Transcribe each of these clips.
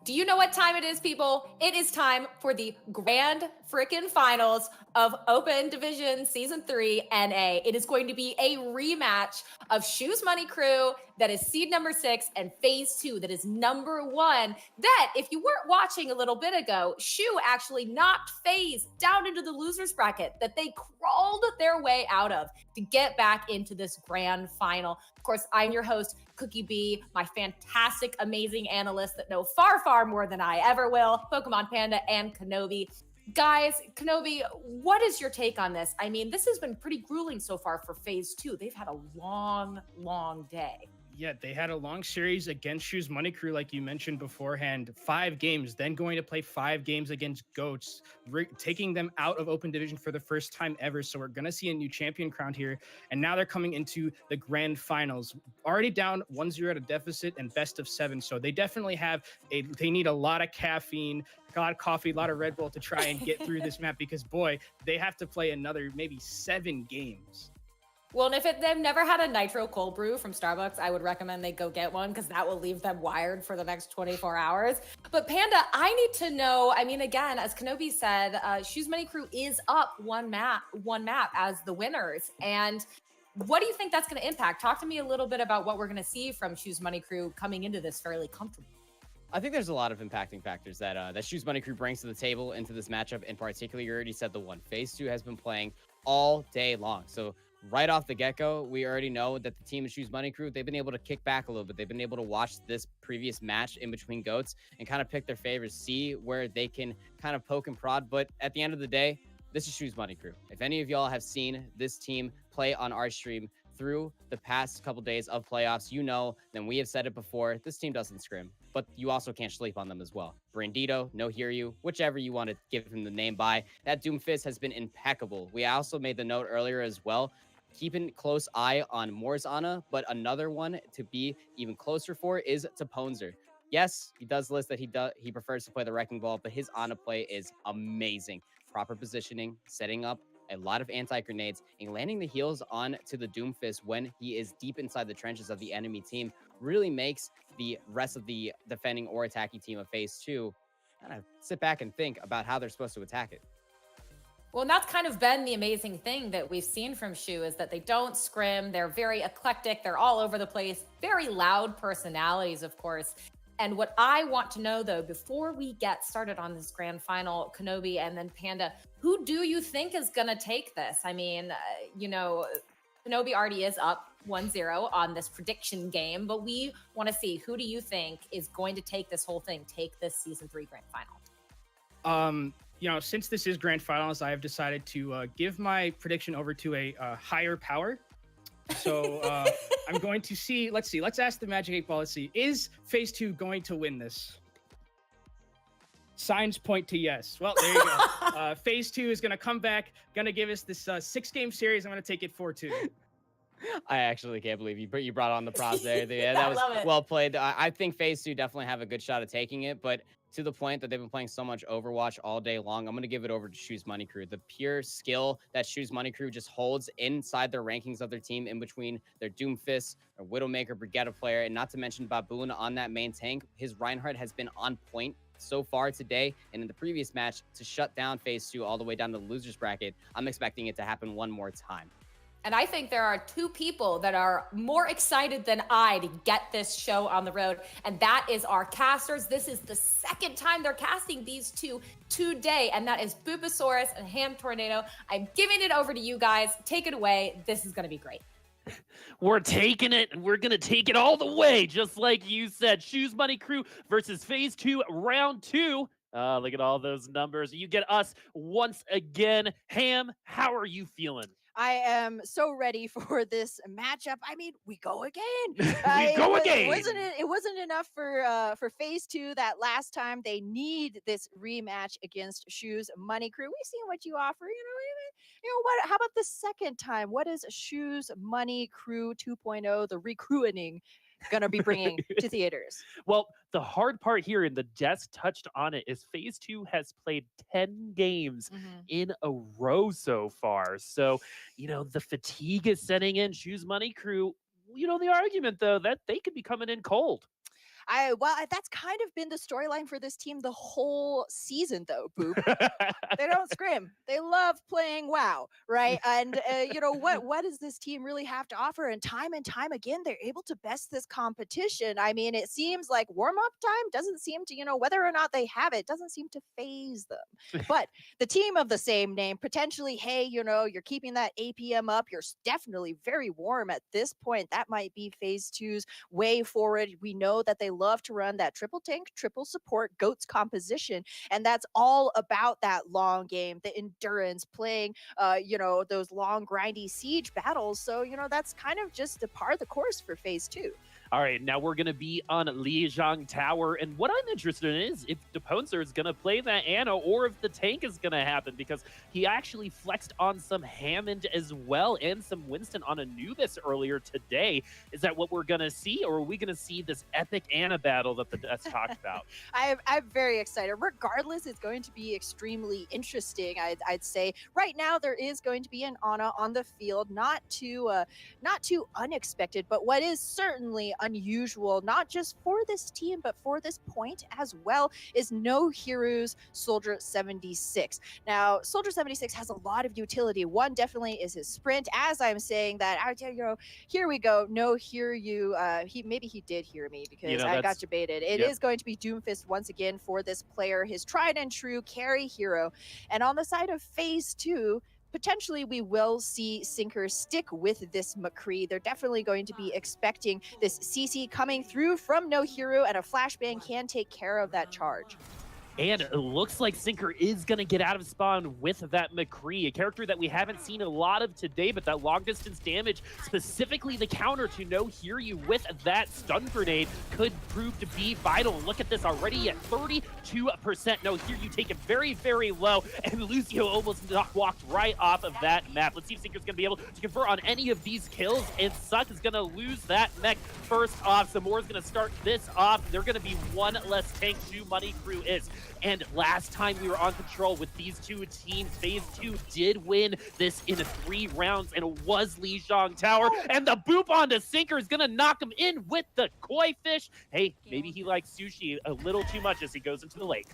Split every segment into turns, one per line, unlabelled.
Do you know what time it is, people? It is time for the grand frickin' finals of Open Division Season 3 NA. It is going to be a rematch of Shoes Money Crew, that is seed number 6, and Phase 2, that is number 1. That, if you weren't watching a little bit ago, Shoe actually knocked FaZe down into the losers bracket that they crawled their way out of to get back into this grand final. Of course, I'm your host, Cookie B, my fantastic, amazing analysts that know far, far more than I ever will, Pokemon Panda and Kenobi. Guys, Kenobi, what is your take on this? I mean, this has been pretty grueling so far for Phase 2. They've had a long, long day.
Yeah, they had a long series against Shoes Money Crew, like you mentioned beforehand. 5 games, then going to play 5 games against Goats, taking them out of Open Division for the first time ever. So we're going to see a new champion crowned here. And now they're coming into the grand finals. Already down 1-0 at a deficit and best of 7. So they definitely they need a lot of caffeine, a lot of coffee, a lot of Red Bull to try and get through this map because, boy, they have to play another maybe 7 games.
Well, and if they've never had a nitro cold brew from Starbucks, I would recommend they go get one because that will leave them wired for the next 24 hours. But Panda, I need to know, I mean, again, as Kenobi said, Shoes Money Crew is up one map as the winners. And what do you think that's going to impact? Talk to me a little bit about what we're going to see from Shoes Money Crew coming into this fairly comfortable.
I think there's a lot of impacting factors that Shoes Money Crew brings to the table into this matchup. In particular, you already said the one. Phase 2 has been playing all day long. So right off the get-go, we already know that the team of Shoes Money Crew, they've been able to kick back a little bit. They've been able to watch this previous match in between Goats and kind of pick their favorites, see where they can kind of poke and prod. But at the end of the day, this is Shoes Money Crew. If any of y'all have seen this team play on our stream through the past couple days of playoffs, you know, then we have said it before, this team doesn't scrim, but you also can't sleep on them as well. Brandito, No Hiryu, whichever you want to give him the name by, that Doomfist has been impeccable. We also made the note earlier as well, keeping close eye on Morzana, but another one to be even closer for is Taponzer. Yes, he does list that he prefers to play the Wrecking Ball, but his Ana play is amazing. Proper positioning, setting up a lot of anti-grenades, and landing the heals on to the Doomfist when he is deep inside the trenches of the enemy team really makes the rest of the defending or attacking team of Phase 2 kind of sit back and think about how they're supposed to attack it.
Well, and that's kind of been the amazing thing that we've seen from Shoe is that they don't scrim. They're very eclectic. They're all over the place. Very loud personalities, of course. And what I want to know, though, before we get started on this grand final, Kenobi and then Panda, who do you think is going to take this? I mean, Kenobi already is up 1-0 on this prediction game, but we want to see, who do you think is going to take this whole thing, take this Season 3 grand final?
Since this is grand finals, I have decided to give my prediction over to a higher power. So I'm going to see. Let's ask the Magic 8 Ball. Let's see. Is Phase 2 going to win this? Signs point to yes. Well, there you go. Phase 2 is going to come back, going to give us this 6-game series. I'm going to take it 4-2.
I actually can't believe you brought on the props there. Yeah, that was well played. I think Phase 2 definitely have a good shot at taking it, but to the point that they've been playing so much Overwatch all day long, I'm going to give it over to Shoes Money Crew. The pure skill that Shoes Money Crew just holds inside their rankings of their team, in between their Doomfist, their Widowmaker, Brigetta player, and not to mention Baboon on that main tank. His Reinhardt has been on point so far today, and in the previous match to shut down Phase 2 all the way down to the losers bracket. I'm expecting it to happen one more time.
And I think there are 2 people that are more excited than I to get this show on the road, and that is our casters. This is the second time they're casting these 2 today, and that is Boopasaurus and Ham Tornado. I'm giving it over to you guys. Take it away. This is going to be great.
We're taking it, and we're going to take it all the way, just like you said. Shoes Money Crew versus Phase 2, round 2. Look at all those numbers. You get us once again. Ham, how are you feeling?
I am so ready for this matchup. I mean, we go again. It wasn't enough for Phase 2 that last time. They need this rematch against Shoes Money Crew. We've seen what you offer. What? How about the second time? What is Shoes Money Crew 2.0, the recruiting, gonna be bringing to theaters?
Well, the hard part here, and the Jess touched on it, is Phase 2 has played 10 games in a row so far. So, the fatigue is setting in. Shoes Money Crew, the argument, though, that they could be coming in cold.
That's kind of been the storyline for this team the whole season, though, Boop. They don't scrim. They love playing WoW, right? And what does this team really have to offer? And time again, they're able to best this competition. I mean, it seems like warm-up time doesn't seem to, whether or not they have it, doesn't seem to phase them. But the team of the same name, potentially, hey, you're keeping that APM up. You're definitely very warm at this point. That might be phase 2's way forward. We know that they love to run that triple tank, triple support, GOATS composition. And that's all about that long game, the endurance, playing, those long, grindy siege battles. So, that's kind of just a part of the course for phase 2.
All right, now we're going to be on Lijiang Tower, and what I'm interested in is if Deponzer is going to play that Ana or if the tank is going to happen, because he actually flexed on some Hammond as well and some Winston on Anubis earlier today. Is that what we're going to see, or are we going to see this epic Ana battle that's talked about?
I'm very excited. Regardless, it's going to be extremely interesting, I'd say. Right now, there is going to be an Ana on the field, not too unexpected, but what is certainly unusual, not just for this team, but for this point as well, is No Heroes Soldier 76. Now, Soldier 76 has a lot of utility. One definitely is his sprint. As I'm saying that, here we go. No hear you. Maybe he did hear me because I got debated. It is going to be Doomfist once again for this player, his tried and true carry hero. And on the side of phase 2, potentially we will see Sinker stick with this McCree. They're definitely going to be expecting this CC coming through from No Hero, and a flashbang can take care of that charge.
And it looks like Sinker is going to get out of spawn with that McCree, a character that we haven't seen a lot of today, but that long-distance damage, specifically the counter to No Hear You with that stun grenade, could prove to be vital. And look at this, already at 32%. No Hear You take it very, very low, and Lucio almost walked right off of that map. Let's see if Sinker's going to be able to convert on any of these kills, and Suck is going to lose that mech first off. Samora's going to start this off. They're going to be one less tank Shoe Money Crew is. And last time we were on control with these two teams, phase 2 did win this in 3 rounds, and it was Lijiang Tower. And the boop onto Sinker is going to knock him in with the koi fish. Hey, maybe he likes sushi a little too much as he goes into the lake.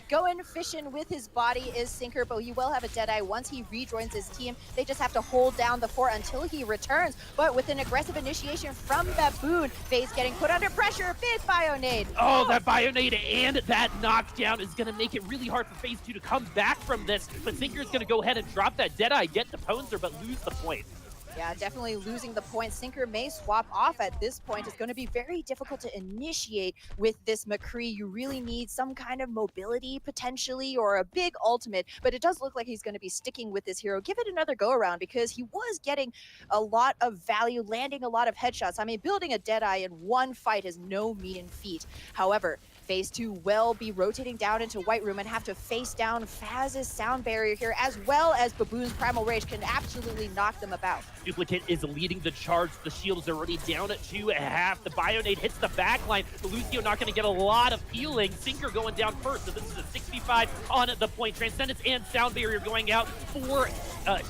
Going fishing with his body is Sinker, but he will have a Deadeye once he rejoins his team. They just have to hold down the fort until he returns. But with an aggressive initiation from Baboon, FaZe getting put under pressure. Big Bionade.
Oh, that Bionade and that knockdown is going to make it really hard for phase 2 to come back from this. But Sinker's going to go ahead and drop that Deadeye, get the Ponzer, but lose the point.
Yeah, definitely losing the point. Sinker may swap off at this point. It's going to be very difficult to initiate with this McCree. You really need some kind of mobility potentially, or a big ultimate, but it does look like he's going to be sticking with this hero. Give it another go around, because he was getting a lot of value, landing a lot of headshots. I mean, building a Deadeye in one fight is no mean feat. However, phase 2 will be rotating down into White Room and have to face down Faz's sound barrier here, as well as Baboon's Primal Rage can absolutely knock them about.
Duplicate is leading the charge. The shield is already down at 2.5. The Bionade hits the backline. The Lucio not going to get a lot of healing. Sinker going down first, so this is a 65 on the point. Transcendence and sound barrier going out for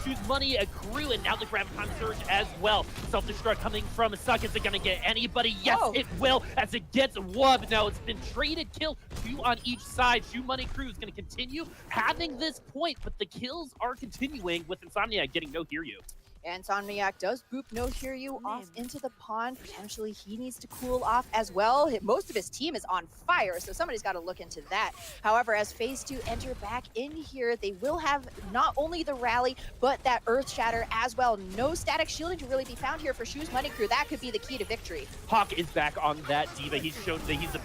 Shoes Money Crew, and now the Graviton Surge as well. Self-destruct coming from Suck. Is it going to get anybody? Yes, it will, as it gets Wub. Now it's been traded kill, 2 on each side. Shoe Money Crew is going to continue having this point, but the kills are continuing with Insomniac getting No Hear You.
Insomniac does boop No Hear You off into the pond. Potentially he needs to cool off as well. Most of his team is on fire, so somebody's got to look into that. However, as phase 2 enter back in here, they will have not only the rally, but that Earth Shatter as well. No static shielding to really be found here for Shoes Money Crew. That could be the key to victory.
Hawk is back on that D.Va. He's shown that he's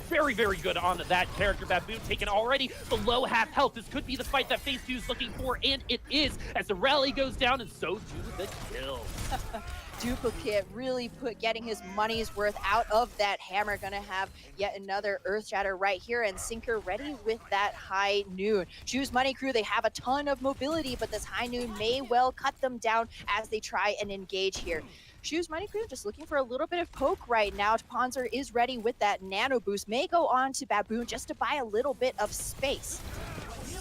very, very good on that character. Baboon taken already below half health. This could be the fight that phase 2 is looking for, and it is, as the rally goes down, and so do the kills.
Duplicate really getting his money's worth out of that hammer. Gonna have yet another Earth Shatter right here, and Sinker ready with that High Noon. Shoes Money Crew, they have a ton of mobility, but this High Noon may well cut them down as they try and engage here. Shoes Money Crew just looking for a little bit of poke right now. Ponzer is ready with that nano boost. May go on to Baboon just to buy a little bit of space.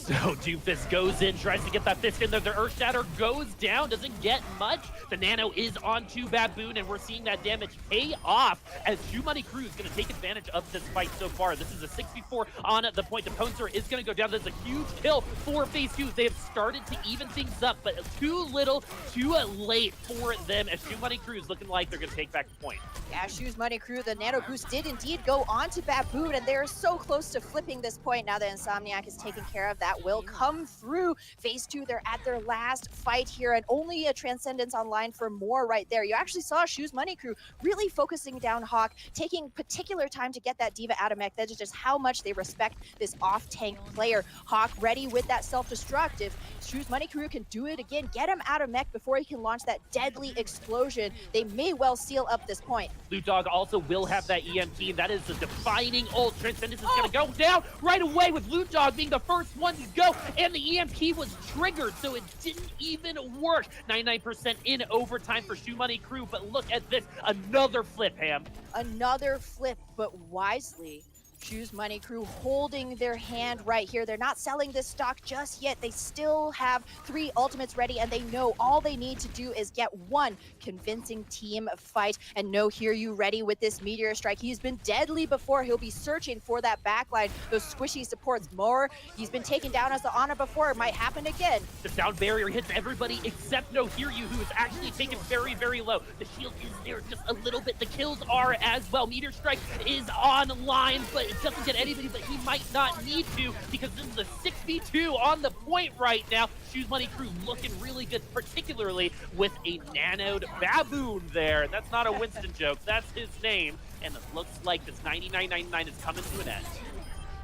So Doomfist goes in, tries to get that fist in there. The Earth Shatter goes down, doesn't get much. The Nano is onto Baboon, and we're seeing that damage pay off as Shoe Money Crew is going to take advantage of this fight so far. This is a 6v4 on the point. The Poncer is going to go down. That's a huge kill for Phase 2. They have started to even things up, but too little, too late for them as Shoe Money Crew is looking like they're going to take back the point.
Yeah, Shoes Money Crew, the Nano Boost did indeed go on to Baboon, and they're so close to flipping this point now that Insomniac is taken care of. That will come through. Phase 2, they're at their last fight here, and only a Transcendence online for more right there. You actually saw Shoes Money Crew really focusing down Hawk, taking particular time to get that Diva out of mech. That is just how much they respect this off-tank player. Hawk ready with that self-destruct. If Shoes Money Crew can do it again, get him out of mech before he can launch that deadly explosion, they may well seal up this point.
Loot Dog also will have that EMP. That is the defining ult. Transcendence is going to go down right away with Loot Dog being the first one to go, and the EMP was triggered, so it didn't even work. 99% in overtime for Shoe Money Crew, but look at this. Another flip, Ham.
Another flip, but wisely. Shoes Money Crew holding their hand right here. They're not selling this stock just yet. They still have 3 ultimates ready, and they know all they need to do is get one convincing team fight. And no Hiryu ready with this Meteor Strike. He's been deadly before. He'll be searching for that backline, those squishy supports more. He's been taken down as the Ana before. It might happen again.
The sound barrier hits everybody except no Hiryu, who is actually taken very, very low. The shield is there just a little bit. The kills are as well. Meteor Strike is online, but it doesn't get anybody, but he might not need to because this is a 6v2 on the point right now. Shoes Money Crew looking really good, particularly with a nanoed Baboon there. And that's not a Winston joke. That's his name. And it looks like this 99.99 is coming to an end.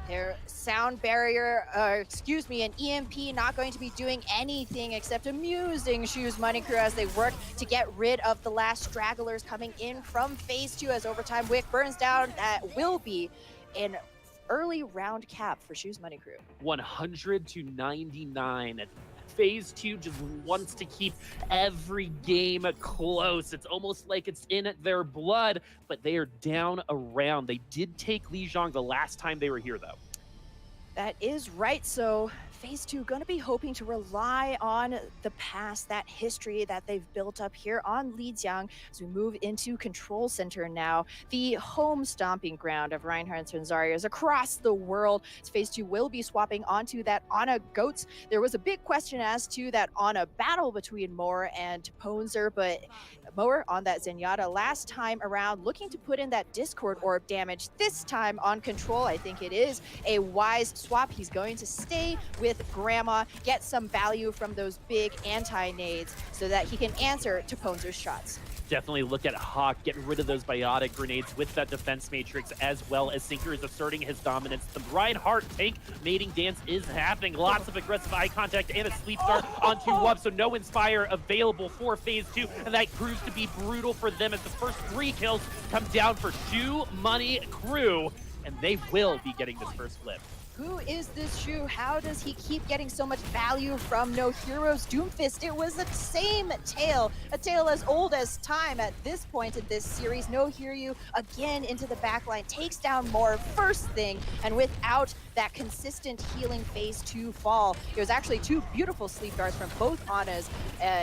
Their sound barrier, an EMP not going to be doing anything except amusing Shoes Money Crew as they work to get rid of the last stragglers coming in from Phase 2 as overtime wick burns down. That will be an early round cap for Shoes Money Crew.
100 to 99. Phase 2 just wants to keep every game close. It's almost like it's in their blood, but they are down a round. They did take Lijiang the last time they were here, though.
That is right. So Phase 2 going to be hoping to rely on the past, that history that they've built up here on Lijiang as we move into Control Center now, the home stomping ground of Reinhardt and Zarya's across the world. Phase 2 will be swapping onto that Ana Goats. There was a big question as to that Ana battle between Moore and Ponzer, but Moore on that Zenyatta last time around looking to put in that Discord orb damage. This time on Control, I think it is a wise swap. He's going to stay with Grandma, get some value from those big anti-nades so that he can answer to Ponzer's shots.
Definitely look at Hawk getting rid of those biotic grenades with that defense matrix, as well as Sinker is asserting his dominance. The Reinhardt tank mating dance is happening. Lots of aggressive eye contact and a sleep start onto Wub, so no Inspire available for Phase 2, and that proves to be brutal for them as the first 3 kills come down for Shoe Money Crew, and they will be getting this first flip.
Who is this Shoe? How does he keep getting so much value from No Heroes? Doomfist, it was the same tale, a tale as old as time at this point in this series. No Hiryu again into the backline, takes down more first thing, and without that consistent healing Phase 2 fall. It was actually 2 beautiful sleep darts from both Anas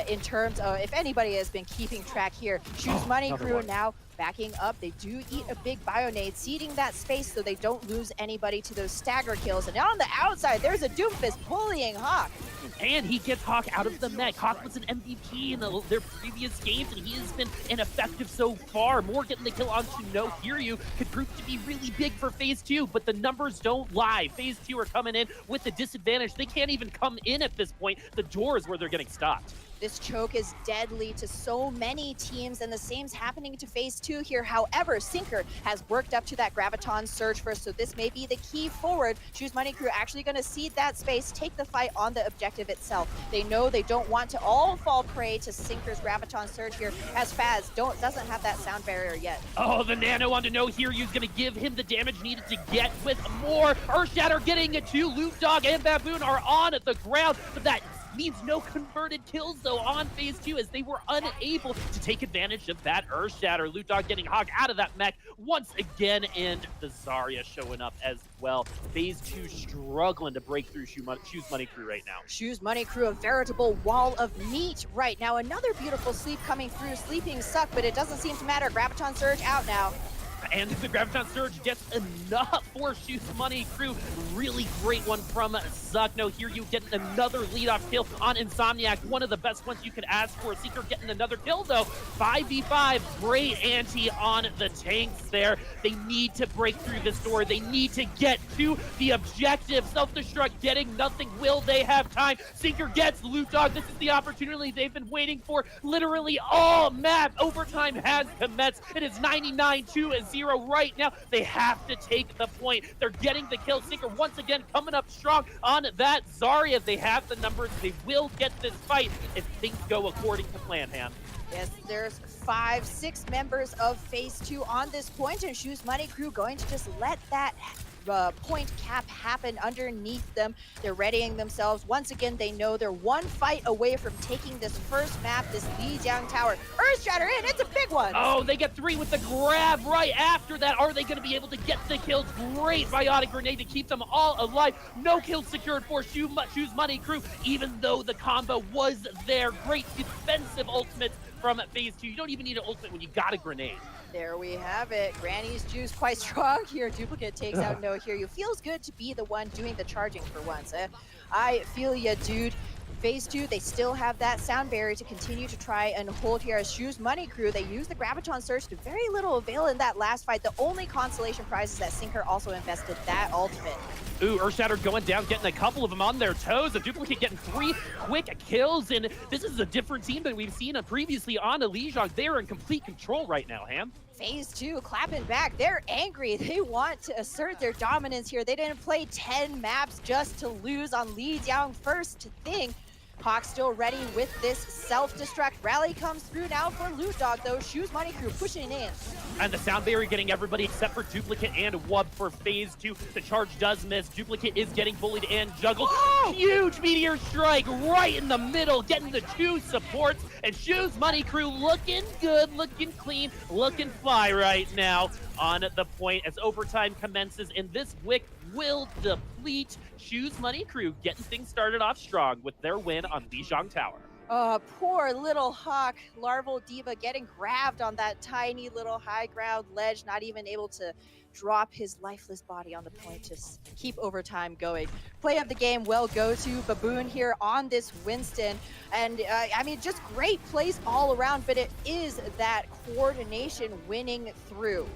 in terms of, if anybody has been keeping track here, Shoes Money Crew now backing up. They do eat a big Bionade, ceding that space so they don't lose anybody to those stagger kills. And on the outside, there's a Doomfist bullying Hawk.
And he gets Hawk out of the mech. Hawk was an MVP in their previous games, and he has been ineffective so far. More getting the kill onto No Hiryu could prove to be really big for Phase 2, but the numbers don't lie. Phase 2 are coming in with the disadvantage. They can't even come in at this point. The door is where they're getting stopped.
This choke is deadly to so many teams, and the same's happening to Phase 2 here. However, Sinker has worked up to that Graviton Surge first, so this may be the key forward. Shoes Money Crew actually going to cede that space, take the fight on the objective itself. They know they don't want to all fall prey to Sinker's Graviton Surge here, as Faz doesn't have that sound barrier yet.
Oh, the Nano onto No Hiryu's going to give him the damage needed to get with more. Earthshatter getting it too. Loot Dog and Baboon are on at the ground, but that means no converted kills, though, on phase 2, as they were unable to take advantage of that Earth Shatter. Loot Dog getting Hog out of that mech once again, and the Zarya showing up as well. Phase 2 struggling to break through Shoes Money Crew right now.
Shoes Money Crew, a veritable wall of meat right now. Another beautiful sleep coming through. Sleeping suck, but it doesn't seem to matter. Graviton Surge out now.
And the Graviton Surge gets enough for Shoes Money Crew. Really great one from Zuckno. Here you get another leadoff kill on Insomniac. One of the best ones you could ask for. Seeker getting another kill, though. 5v5. Great ante on the tanks there. They need to break through this door. They need to get to the objective. Self-destruct getting nothing. Will they have time? Seeker gets Loot Dog. This is the opportunity they've been waiting for literally all map. Overtime has commenced. It is 99-0 right now. They have to take the point. They're getting the kill. Seeker once again coming up strong on that Zarya. They have the numbers. They will get this fight if things go according to plan, Han.
Yes, there's 5-6 members of phase 2 on this point, and Shoes Money Crew going to just let that point cap happen underneath them. They're readying themselves. Once again, they know they're one fight away from taking this first map, this Lijiang Tower. Earthshatter in, it's a big one.
Oh, they get 3 with the grab right after that. Are they going to be able to get the kills? Great biotic grenade to keep them all alive. No kills secured for Shoes Money Crew, even though the combo was there. Great defensive ultimates from phase 2. You don't even need an ultimate when you got a grenade.
There we have it. Granny's juice quite strong here. Duplicate takes out No Hear. Feels good to be the one doing the charging for once. I feel ya, dude. Phase 2, they still have that sound barrier to continue to try and hold here. As Shoes Money Crew, they use the Graviton Surge to very little avail in that last fight. The only consolation prize is that Sinker also invested that ultimate.
Ooh, Earthshatter going down, getting a couple of them on their toes. A Duplicate getting 3 quick kills, and this is a different team than we've seen previously on a Lijiang. They're in complete control right now, Ham.
Phase 2 clapping back. They're angry. They want to assert their dominance here. They didn't play 10 maps just to lose on Lijiang first thing. Hawk still ready with this self-destruct. Rally comes through now for Loot Dog, though. Shoes Money Crew pushing in.
And the sound barrier getting everybody except for Duplicate and Wub for phase 2. The charge does miss. Duplicate is getting bullied and juggled.
Whoa!
Huge meteor strike right in the middle, getting the 2 supports. And Shoes Money Crew looking good, looking clean, looking fly right now on the point as overtime commences. And this wick will deplete. Shoes Money Crew getting things started off strong with their win on Lijiang Tower.
Poor little Hawk, Larval Diva getting grabbed on that tiny little high ground ledge, not even able to drop his lifeless body on the point to keep overtime going. Play of the game will go to Baboon here on this Winston. And I mean, just great plays all around, but it is that coordination winning through.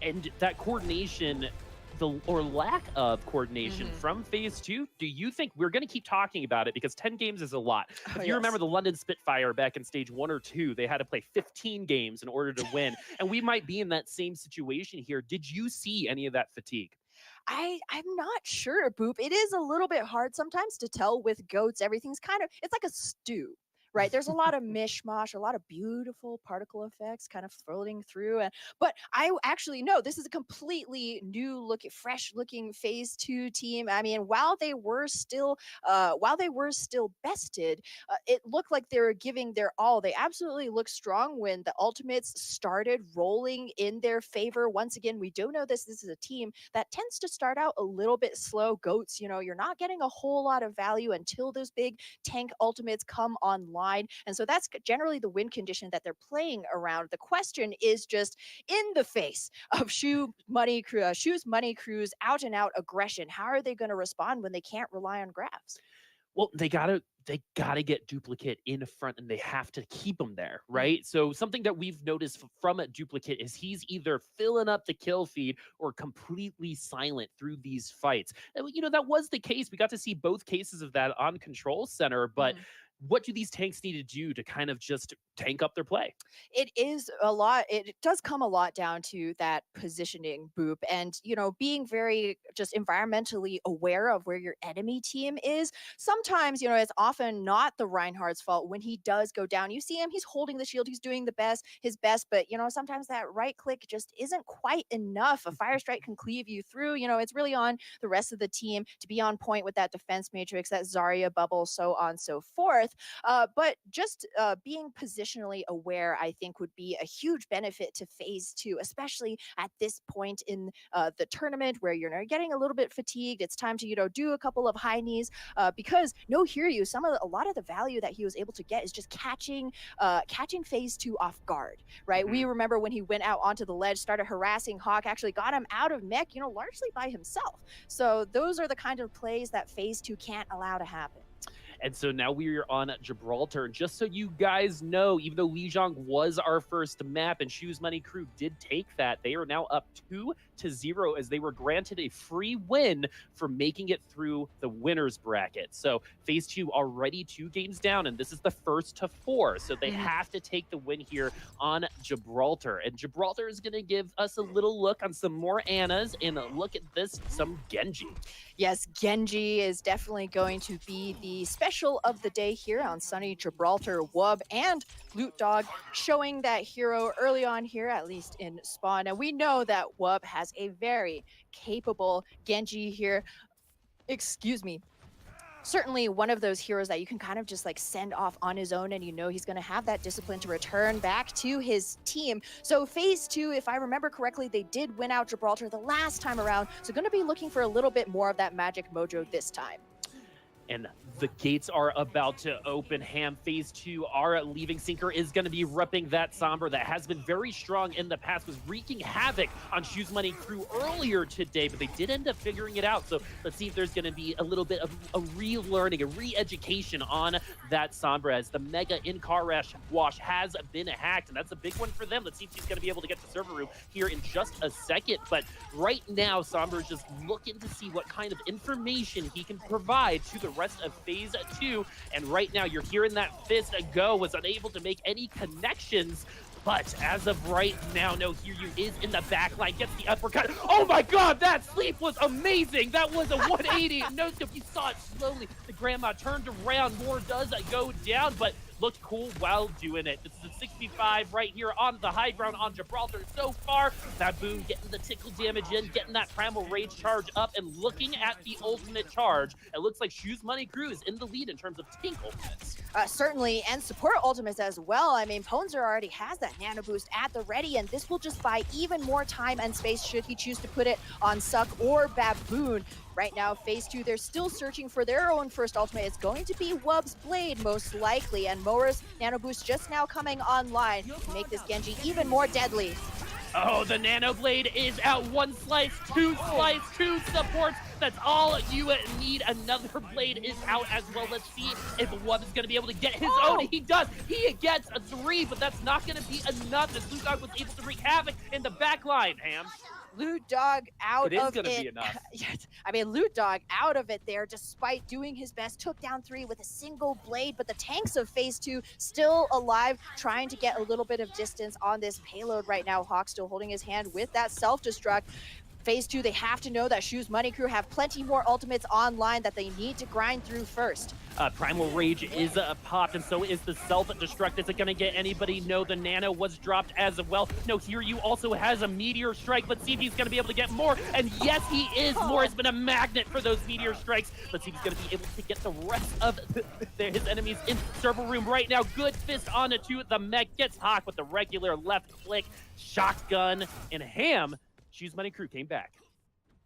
And that coordination, or lack of coordination from phase 2, do you think we're going to keep talking about it because 10 games is a lot? If you remember the London Spitfire back in stage 1 or 2, they had to play 15 games in order to win. And we might be in that same situation here. Did you see any of that fatigue?
I'm not sure, Boop. It is a little bit hard sometimes to tell with goats. Everything's kind of, it's like a stew. Right, there's a lot of mishmash, a lot of beautiful particle effects kind of floating through. But I actually know this is a completely new fresh looking phase 2 team. I mean, while they were still bested, it looked like they were giving their all. They absolutely looked strong when the ultimates started rolling in their favor. Once again, we do know this is a team that tends to start out a little bit slow. Goats, you're not getting a whole lot of value until those big tank ultimates come online. And so that's generally the win condition that they're playing around. The question is just in the face of Shoes Money Crew's out and out aggression. How are they going to respond when they can't rely on grabs?
Well, they gotta get Duplicate in front, and they have to keep him there, right? So something that we've noticed from a Duplicate is he's either filling up the kill feed or completely silent through these fights. And, that was the case. We got to see both cases of that on Control Center, but what do these tanks need to do to kind of just tank up their play?
It is a lot. It does come a lot down to that positioning, Boop, and being very just environmentally aware of where your enemy team is. Sometimes, it's often not the Reinhardt's fault when he does go down. You see him, he's holding the shield, he's doing his best, but sometimes that right click just isn't quite enough. A fire strike can cleave you through. It's really on the rest of the team to be on point with that defense matrix, that Zarya bubble, so on so forth. But just being positionally aware, I think, would be a huge benefit to phase 2, especially at this point in the tournament where you're getting a little bit fatigued. It's time to do a couple of high knees because no Hiryu, a lot of the value that he was able to get is just catching phase 2 off guard, right? We remember when he went out onto the ledge, started harassing Hawk, actually got him out of mech, largely by himself. So those are the kind of plays that phase 2 can't allow to happen.
And so now we are on Gibraltar. Just so you guys know, even though Lijiang was our first map and Shoes Money Crew did take that, they are now up 2-0 as they were granted a free win for making it through the winner's bracket. So phase 2 already 2 games down, and this is the first to 4. So they have to take the win here on Gibraltar. And Gibraltar is going to give us a little look on some more Annas, and look at this, some Genji.
Yes, Genji is definitely going to be the special of the day here on sunny Gibraltar. Wub and Loot Dog showing that hero early on here, at least in spawn. And we know that Wub has a very capable Genji here. Excuse me. Certainly one of those heroes that you can kind of just send off on his own, and he's going to have that discipline to return back to his team. So phase 2, if I remember correctly, they did win out Gibraltar the last time around, so going to be looking for a little bit more of that magic mojo this time.
And the gates are about to open. Ham phase 2 are leaving. Sinker is going to be repping that Sombra that has been very strong in the past, was wreaking havoc on Shoes Money Crew earlier today, but they did end up figuring it out. So let's see if there's going to be a little bit of a relearning, a re-education on that Sombra, as the Mega in-car wash has been hacked, and that's a big one for them. Let's see if he's going to be able to get to server room here in just a second. But right now, Sombra is just looking to see what kind of information he can provide to the rest of phase 2, and right now you're hearing that fist go, was unable to make any connections. But as of right now, no Hiryu is in the back line, gets the uppercut. Oh my god, that sleep was amazing. That was a 180. No scope, you saw it slowly. The grandma turned around, more does go down, but looked cool while doing it. This is a 65 right here on the high ground on Gibraltar so far. Baboon getting the tickle damage in, getting that Primal Rage charge up, and looking at the ultimate charge. It looks like Shoes Money Crew is in the lead in terms of tank ultimates.
Certainly, and support ultimates as well. I mean, Ponzer already has that nano boost at the ready, and this will just buy even more time and space should he choose to put it on Suck or Baboon. Right now, phase 2, they're still searching for their own first ultimate. It's going to be Wub's Blade, most likely, and Mora's Nano Boost just now coming online to make this Genji even more deadly.
Oh, the Nano Blade is out. 1 slice, 2 slice, 2 supports. That's all you need. Another Blade is out as well. Let's see if Wub is going to be able to get his own. He does. He gets a 3, but that's not going to be enough, as Loot Dog was able to wreak havoc in the back line, Ham.
Loot Dog out of it.
It is going to be enough.
Yes, I mean, Loot Dog out of it there, despite doing his best, took down 3 with a single blade, but the tanks of phase 2 still alive, trying to get a little bit of distance on this payload right now. Hawk still holding his hand with that self-destruct. Phase 2, they have to know that Shoes Money Crew have plenty more ultimates online that they need to grind through first.
Primal Rage is popped, and so is the self-destruct. Is it going to get anybody? No, the Nano was dropped as well. No, Hiryu also has a Meteor Strike. Let's see if he's going to be able to get more. And yes, he is. More has been a magnet for those Meteor Strikes. Let's see if he's going to be able to get the rest of his enemies in server room right now. Good fist on it to the mech. Gets Hawk with the regular left click. Shotgun and Ham. Shoes Money Crew came back.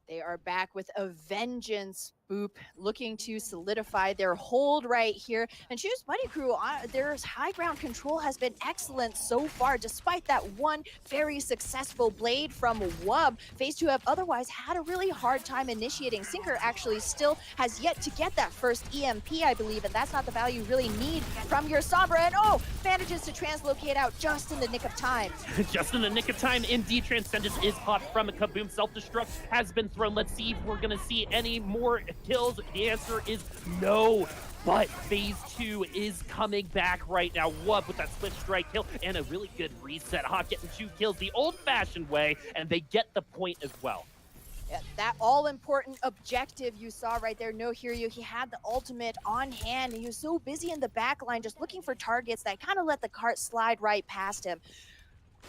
They are back with a vengeance, Boop, looking to solidify their hold right here. And Shoes Money Crew, their high ground control has been excellent so far, despite that one very successful blade from Wub. Phase 2 have otherwise had a really hard time initiating. Sinker actually still has yet to get that first EMP, I believe, and that's not the value you really need from your Sombra. And manages to translocate out just in the nick of time.
Just in the nick of time, indeed. Transcendence is popped from a Kaboom. Self-destruct has been thrown. Let's see if we're going to see any more kills? The answer is no. But phase 2 is coming back right now. Wub with that split strike kill and a really good reset. Hawk getting 2 kills the old-fashioned way, and they get the point as well.
Yeah, that all-important objective you saw right there, No Hiryu, he had the ultimate on hand, and he was so busy in the back line just looking for targets that kind of let the cart slide right past him.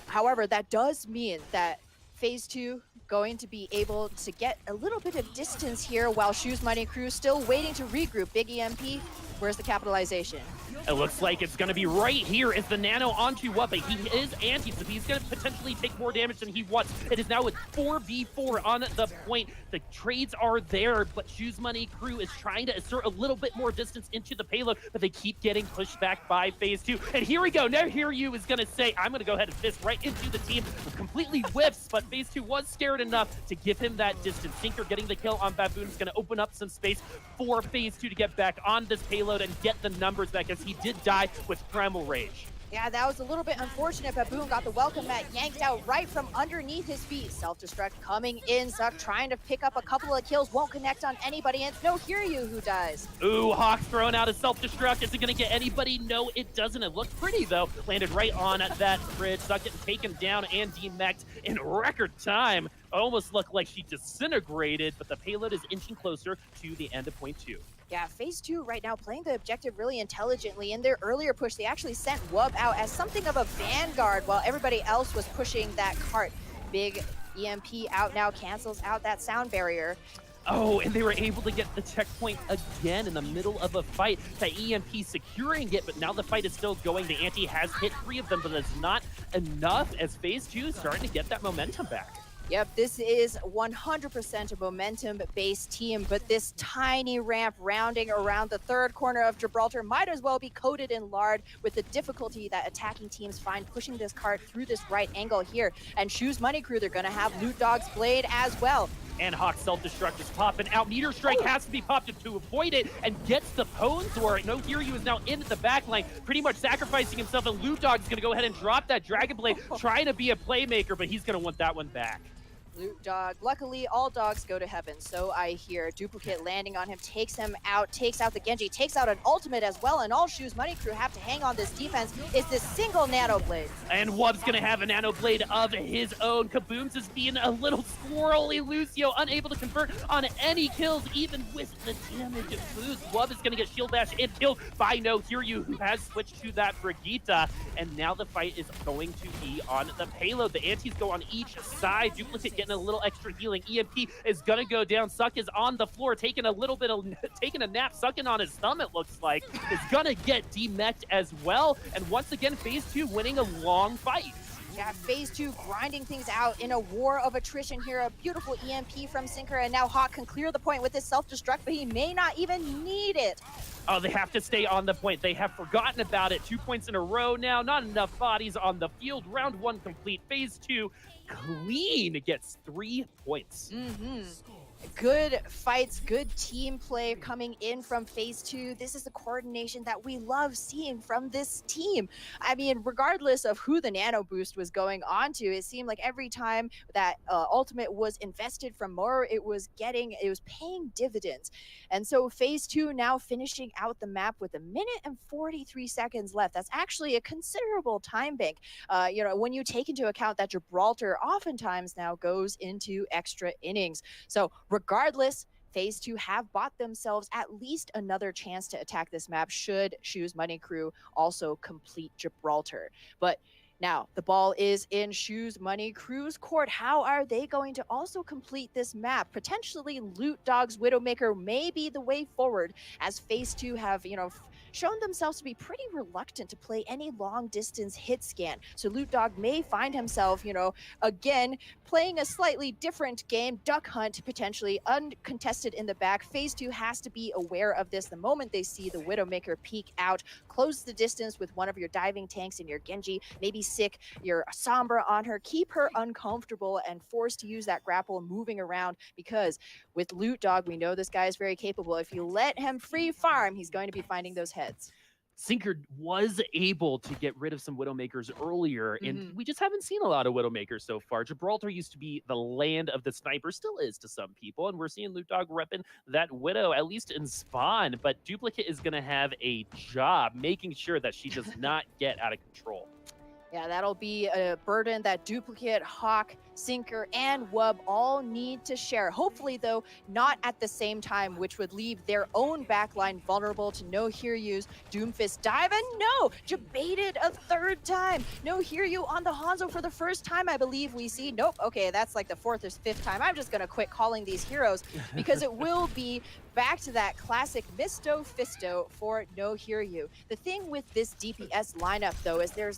However, that does mean that phase 2 going to be able to get a little bit of distance here while Shoes Mighty Crew still waiting to regroup. Big EMP, where's the capitalization?
It looks like it's going to be right here as the Nano onto Wub, but he is anti, so he's going to potentially take more damage than he wants. It is now with 4v4 on the point. The trades are there, but Shoes Money Crew is trying to assert a little bit more distance into the payload, but they keep getting pushed back by phase 2. And here we go. Now Hiryu is going to say, I'm going to go ahead and fist right into the team. Completely whiffs, but phase 2 was scared enough to give him that distance. Sinker getting the kill on Baboon is going to open up some space for phase 2 to get back on this payload and get the numbers back, as he did die with Primal Rage.
Yeah, that was a little bit unfortunate. Baboon got the welcome mat yanked out right from underneath his feet. Self-destruct coming in. Zuck trying to pick up a couple of kills. Won't connect on anybody. And it's No Hiryu who dies.
Ooh, Hawk throwing out a self-destruct. Is it going to get anybody? No, it doesn't. It looked pretty, though. Landed right on that bridge. Zuck getting taken down and demeched in record time. It almost looked like she disintegrated, but the payload is inching closer to the end of point 2.
Yeah, phase 2 right now playing the objective really intelligently. In their earlier push, they actually sent Wub out as something of a vanguard while everybody else was pushing that cart. Big EMP out now, cancels out that sound barrier.
Oh, and they were able to get the checkpoint again in the middle of a fight. The EMP securing it, but now the fight is still going. The anti has hit 3 of them, but it's not enough as phase 2 is starting to get that momentum back.
Yep, this is 100% a momentum-based team, but this tiny ramp rounding around the third corner of Gibraltar might as well be coated in lard with the difficulty that attacking teams find pushing this cart through this right angle here. And Shoes Money Crew, they're going to have Loot Dog's Blade as well.
And Hawk self-destruct is popping out. Meteor Strike has to be popped to avoid it and gets the Pones or No Hiryu is now in the back line, pretty much sacrificing himself, and Loot Dog's going to go ahead and drop that Dragon Blade, trying to be a playmaker, but he's going to want that one back.
Loot Dog. Luckily, all dogs go to heaven, so I hear. Duplicate landing on him, takes him out, takes out the Genji, takes out an ultimate as well, and all Shoes Money Crew have to hang on this defense. Is this single Nano Blade.
And Wub's gonna have a Nano Blade of his own. Kabooms is being a little squirrely. Lucio unable to convert on any kills, even with the damage boost. Wub is gonna get shield bash and killed by No Hiryu, who has switched to that Brigitte, and now the fight is going to be on the payload. The antis go on each side. Duplicate getting a little extra healing. EMP is gonna go down. Suck is on the floor, taking a nap, sucking on his thumb, it looks like. Is gonna get demeched as well. And once again, phase 2 winning a long fight.
Yeah, phase 2 grinding things out in a war of attrition here. A beautiful EMP from Sinker, and now Hawk can clear the point with his self-destruct, but he may not even need it.
Oh, they have to stay on the point. They have forgotten about it. 2 points in a row now. Not enough bodies on the field. Round 1 complete. Phase 2 clean gets 3 points.
Good fights, good team play coming in from phase 2. This is the coordination that we love seeing from this team. I mean, regardless of who the Nano Boost was going on to, it seemed like every time that ultimate was invested from Moro, it was paying dividends. And so phase 2 now finishing out the map with 1 minute and 43 seconds left. That's actually a considerable time bank. When you take into account that Gibraltar oftentimes now goes into extra innings. So regardless, phase 2 have bought themselves at least another chance to attack this map should Shoes Money Crew also complete Gibraltar. But now the ball is in Shoes Money Crew's court. How are they going to also complete this map? Potentially Loot Dog's Widowmaker may be the way forward, as phase 2 have, shown themselves to be pretty reluctant to play any long distance hit scan. So Loot Dog may find himself, again, playing a slightly different game, duck hunt, potentially uncontested in the back. Phase 2 has to be aware of this the moment they see the Widowmaker peek out. Close the distance with one of your diving tanks and your Genji, maybe sick your Sombra on her, keep her uncomfortable and forced to use that grapple moving around, because with Loot Dog, we know this guy is very capable. If you let him free farm, he's going to be finding those heads.
Sinker was able to get rid of some Widowmakers earlier, and we just haven't seen a lot of Widowmakers so far. Gibraltar used to be the land of the sniper, still is to some people, and we're seeing Loot Dog repping that Widow, at least in spawn, but Duplicate is going to have a job making sure that she does not get out of control.
Yeah, that'll be a burden that Duplicate, Hawk, Sinker, and Wub all need to share. Hopefully, though, not at the same time, which would leave their own backline vulnerable to No Hear You's Doomfist dive. And no, debated a third time. No Hear You on the Hanzo for the first time, I believe we see. Nope, okay, that's like the fourth or fifth time. I'm just going to quit calling these heroes because it will be back to that classic Misto Fisto for No Hear You. The thing with this DPS lineup, though, is they're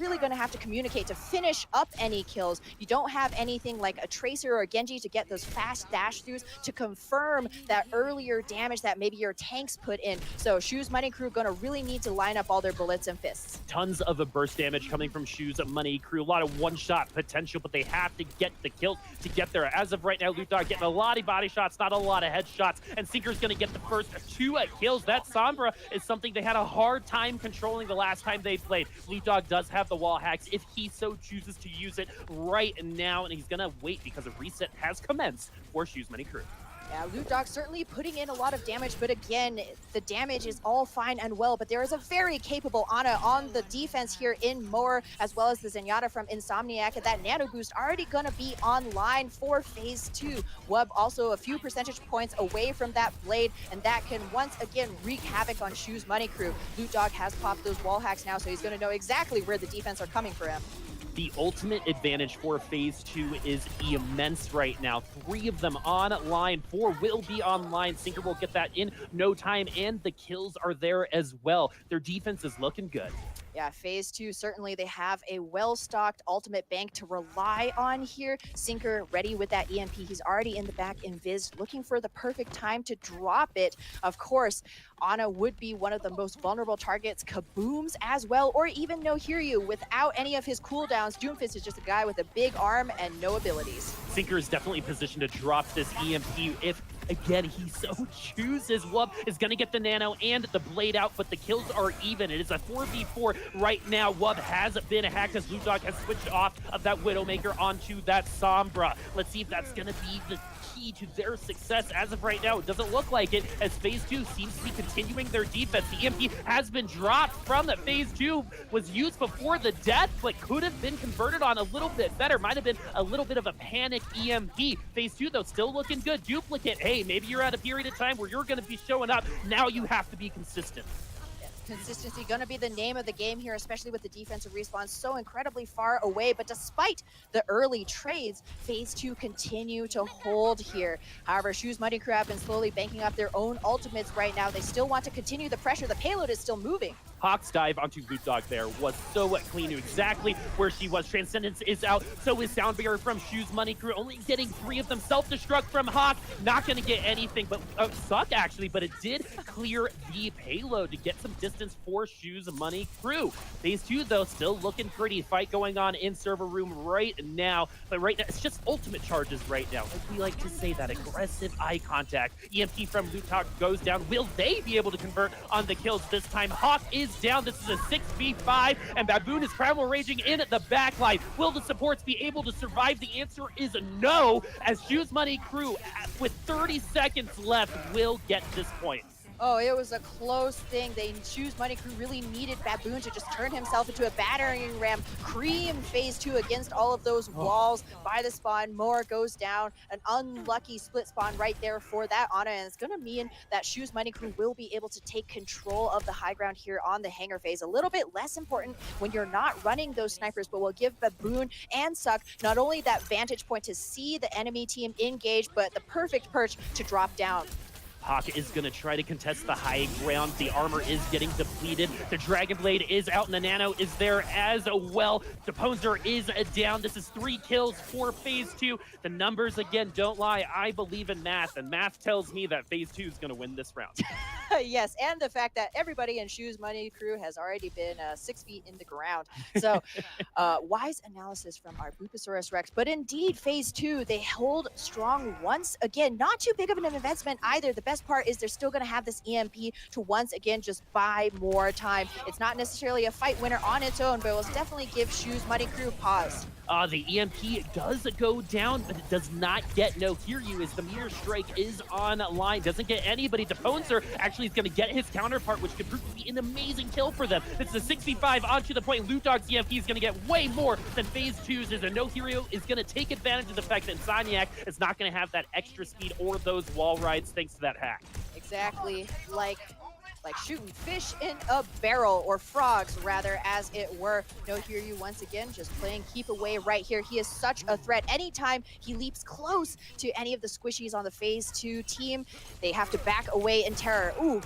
really going to have to communicate to finish up any kills. You don't have anything like a Tracer or a Genji to get those fast dash throughs to confirm that earlier damage that maybe your tanks put in. So Shoes Money Crew going to really need to line up all their bullets and fists.
Tons of a burst damage coming from Shoes Money Crew. A lot of one-shot potential, but they have to get the kill to get there. As of right now, Loot Dog getting a lot of body shots, not a lot of headshots, and Sinker's going to get the first 2 kills. That Sombra is something they had a hard time controlling the last time they played. Loot Dog does have the wall hacks if he so chooses to use it right now, and he's going to wait because a reset has commenced for Shoes Money Crew.
Yeah, Loot Dog certainly putting in a lot of damage, but again, the damage is all fine and well, but there is a very capable Ana on the defense here in Moore, as well as the Zenyatta from Insomniac, and that nano boost already gonna be online for phase 2. Wub also a few percentage points away from that blade, and that can once again wreak havoc on Shoes Money Crew. Loot Dog has popped those wall hacks now, so he's gonna know exactly where the defense are coming for him.
The ultimate advantage for phase 2 is immense right now. 3 of them online, 4 will be online. Sinker will get that in no time, and the kills are there as well. Their defense is looking good.
Yeah, phase 2, certainly they have a well-stocked ultimate bank to rely on here. Sinker ready with that EMP. He's already in the back invis, looking for the perfect time to drop it. Of course, Ana would be one of the most vulnerable targets. Kabooms as well, or even No Hear You. Without any of his cooldowns, Doomfist is just a guy with a big arm and no abilities.
Sinker is definitely positioned to drop this EMP if, again, he so chooses. Wub is going to get the nano and the blade out, but the kills are even. It is a 4v4 right now. Wub has been hacked as Loot Dog has switched off of that Widowmaker onto that Sombra. Let's see if that's going to be the key to their success. As of right now, it doesn't look like it, as phase 2 seems to be continuing their defense. The EMP has been dropped from that. Phase 2 was used before the death, but could have been converted on a little bit better. Might have been a little bit of a panic EMP. Phase 2, though, still looking good. Duplicate, hey, maybe you're at a period of time where you're going to be showing up. Now you have to be consistent.
Consistency going to be the name of the game here, especially with the defensive respawn so incredibly far away. But despite the early trades, phase 2 continue to hold here. However, Shoes Money Crew have been slowly banking up their own ultimates right now. They still want to continue the pressure. The payload is still moving.
Hawk's dive onto Loot Dog there was so clean, knew exactly where she was. Transcendence is out, so is Sound Barrier from Shoes Money Crew, only getting 3 of them. Self-destruct from Hawk, not going to get anything, but suck actually, but it did clear the payload to get some distance for Shoes Money Crew. Phase 2, though, still looking pretty. Fight going on in server room right now, but right now, it's just ultimate charges right now. Like we like to say, that aggressive eye contact. EMP from Loot Dog goes down. Will they be able to convert on the kills this time? Hawk is down. This is a 6v5, and Baboon is primal raging in the backline. Will the supports be able to survive? The answer is no, as Shoes Money Crew, with 30 seconds left, will get this point.
Oh, it was a close thing. Shoes Money Crew really needed Baboon to just turn himself into a battering ram, cream phase 2 against all of those walls by the spawn. Moore goes down. An unlucky split spawn right there for that Ana, and it's going to mean that Shoes Money Crew will be able to take control of the high ground here on the hangar phase. A little bit less important when you're not running those snipers, but will give Baboon and Suck not only that vantage point to see the enemy team engage, but the perfect perch to drop down.
Hawk is going to try to contest the high ground. The armor is getting depleted. The Dragon Blade is out, and the Nano is there as well. Deposer is down. This is 3 kills for phase 2. The numbers, again, don't lie. I believe in math, and math tells me that phase 2 is going to win this round.
Yes, and the fact that everybody in Shoes Money Crew has already been 6 feet in the ground. So, wise analysis from our Bupasaurus Rex. But indeed, phase 2, they hold strong once again. Not too big of an investment either. The best best part is they're still going to have this EMP to once again just buy more time. It's not necessarily a fight winner on its own, but it will definitely give Shoes Money Crew pause.
The EMP does go down, but it does not get no Kiryu as the meteor strike is online. Doesn't get anybody. The Poncer actually is going to get his counterpart, which could prove to be an amazing kill for them. This is a 6v5 onto the point. Loot Dog's EMP is going to get way more than Phase 2's. As a no hero is going to take advantage of the fact that Insomniac is not going to have that extra speed or those wall rides thanks to that hack.
Exactly, like shooting fish in a barrel, or frogs rather, as it were. No Hiryu once again just playing keep away right here. He is such a threat. Anytime he leaps close to any of the squishies on the Phase 2 team, they have to back away in terror. Ooh.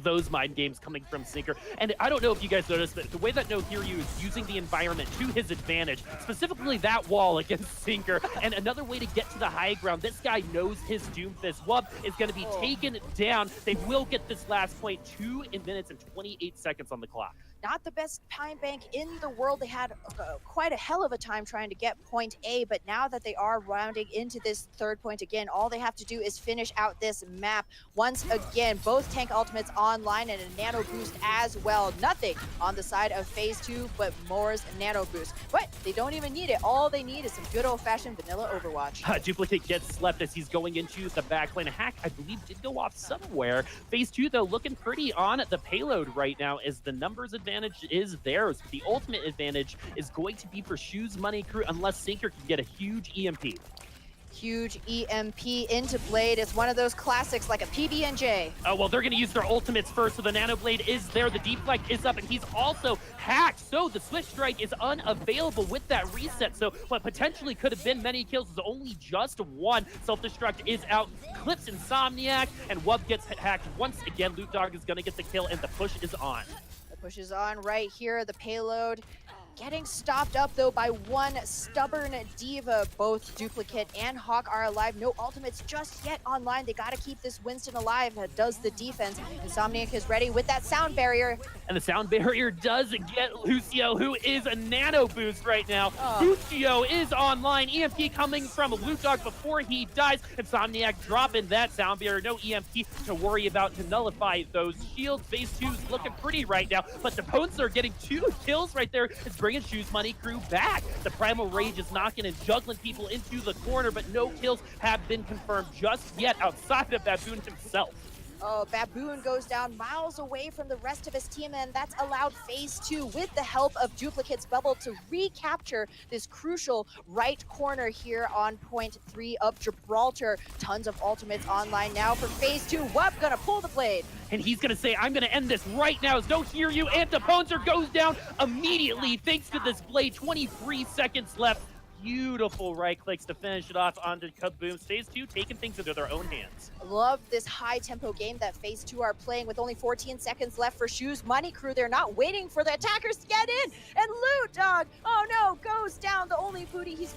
Those mind games coming from Sinker. And I don't know if you guys noticed that the way that No Hiryu is using the environment to his advantage, specifically that wall against Sinker, and another way to get to the high ground. This guy knows his Doomfist. Wub is going to be taken down. They will get this last point 2 minutes and 28 seconds on the clock.
Not the best time bank in the world. They had quite a hell of a time trying to get point A, but now that they are rounding into this third point again, all they have to do is finish out this map. Once again, both tank ultimates online and a nano boost as well. Nothing on the side of Phase 2 but Moore's nano boost. But they don't even need it. All they need is some good old-fashioned vanilla Overwatch.
Duplicate gets slept as he's going into the backline. A hack, I believe, did go off somewhere. Phase 2, though, looking pretty on the payload right now as the numbers advantage is theirs. The ultimate advantage is going to be for Shoes Money Crew unless Sinker can get a huge EMP.
Huge EMP into Blade. It's one of those classics like a PB&J.
Oh, well, they're going to use their ultimates first, so the Nano Blade is there. The Deflect is up, and he's also hacked. So the Swift Strike is unavailable with that reset. So what potentially could have been many kills is only just one. Self-Destruct is out, clips Insomniac, and Wub gets hacked once again. Loot Dog is going to get the kill, and the push is on.
The push is on right here. The payload getting stopped up, though, by one stubborn diva. Both Duplicate and Hawk are alive. No ultimates just yet online. They got to keep this Winston alive. Does the defense. Insomniac is ready with that sound barrier.
And the sound barrier does get Lucio, who is a nano boost right now. Lucio is online. EMP coming from Loot Dog before he dies. Insomniac dropping that sound barrier. No EMP to worry about to nullify those shields. Phase 2 is looking pretty right now, but the Pones are getting 2 kills right there. It's bringing Shoes Money Crew back. The Primal Rage is knocking and juggling people into the corner, but no kills have been confirmed just yet outside of Baboon himself.
Oh, Baboon goes down miles away from the rest of his team, and that's allowed Phase 2, with the help of Duplicate's bubble, to recapture this crucial right corner here on point 3 of Gibraltar. Tons of ultimates online now for Phase 2. Wub gonna pull the blade.
And he's going to say, I'm going to end this right now. Don't hear you. And the Poncer goes down immediately thanks to this blade. 23 seconds left. Beautiful right clicks to finish it off onto Kaboom. Phase 2 taking things into their own hands.
Love this high tempo game that Phase 2 are playing with only 14 seconds left for Shoes Money Crew. They're not waiting for the attackers to get in. And Loot Dog, oh no, goes down. The only booty he's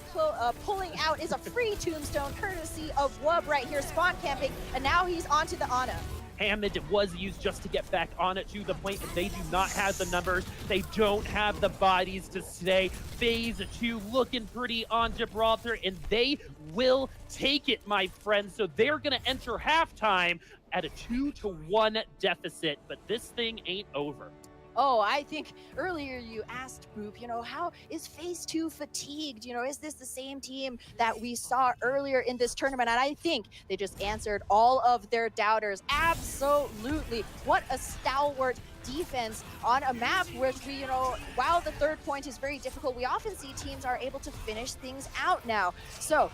pulling out is a free tombstone courtesy of Wub right here, spawn camping. And now he's onto the Ana.
Hammond was used just to get back on it to the point, but they do not have the numbers. They don't have the bodies to stay. Phase 2 looking pretty on Gibraltar, and they will take it, my friends. So they're going to enter halftime at a 2-1 deficit, but this thing ain't over.
Oh, I think earlier you asked, Boop, how is Phase 2 fatigued? Is this the same team that we saw earlier in this tournament? And I think they just answered all of their doubters. Absolutely. What a stalwart defense on a map which we, while the third point is very difficult, we often see teams are able to finish things out now. So,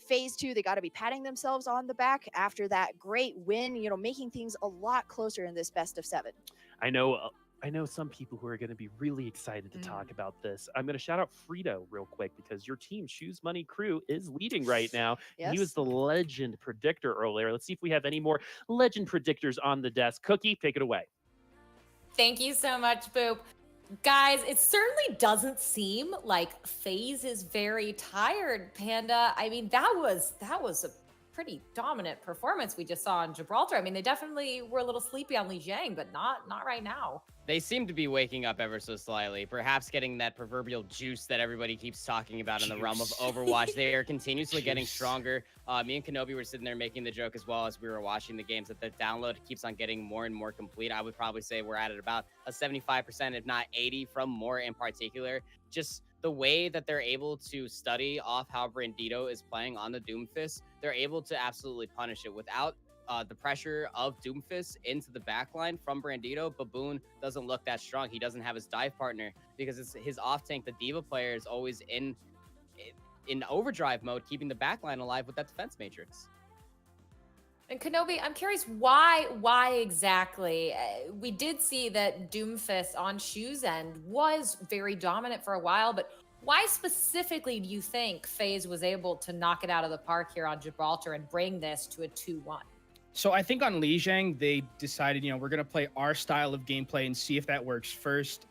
Phase 2, they got to be patting themselves on the back after that great win, making things a lot closer in this best of 7.
I know some people who are going to be really excited to talk about this. I'm going to shout out Frito real quick because your team, Shoes Money Crew, is leading right now.
Yes.
He was the legend predictor earlier. Let's see if we have any more legend predictors on the desk. Cookie, take it away.
Thank you so much, Boop. Guys, it certainly doesn't seem like FaZe is very tired, Panda. I mean, that was a pretty dominant performance we just saw in Gibraltar. I mean, they definitely were a little sleepy on Lijiang, but not right now.
They seem to be waking up ever so slightly, perhaps getting that proverbial juice that everybody keeps talking about in the realm of Overwatch. They are continuously getting stronger. Me and Kenobi were sitting there making the joke as well as we were watching the games that the download keeps on getting more and more complete. I would probably say we're at about a 75%, if not 80 from more in particular. Just the way that they're able to study off how Brandito is playing on the Doomfist, they're able to absolutely punish it without the pressure of Doomfist into the backline from Brandito. Baboon doesn't look that strong. He doesn't have his dive partner because it's his off tank. The D.Va player is always in overdrive mode, keeping the backline alive with that defense matrix.
And Kenobi, I'm curious why exactly? We did see that Doomfist on Shu's end was very dominant for a while, but why specifically do you think FaZe was able to knock it out of the park here on Gibraltar and bring this to a 2-1?
So I think on Lijiang, they decided, we're going to play our style of gameplay and see if that works first.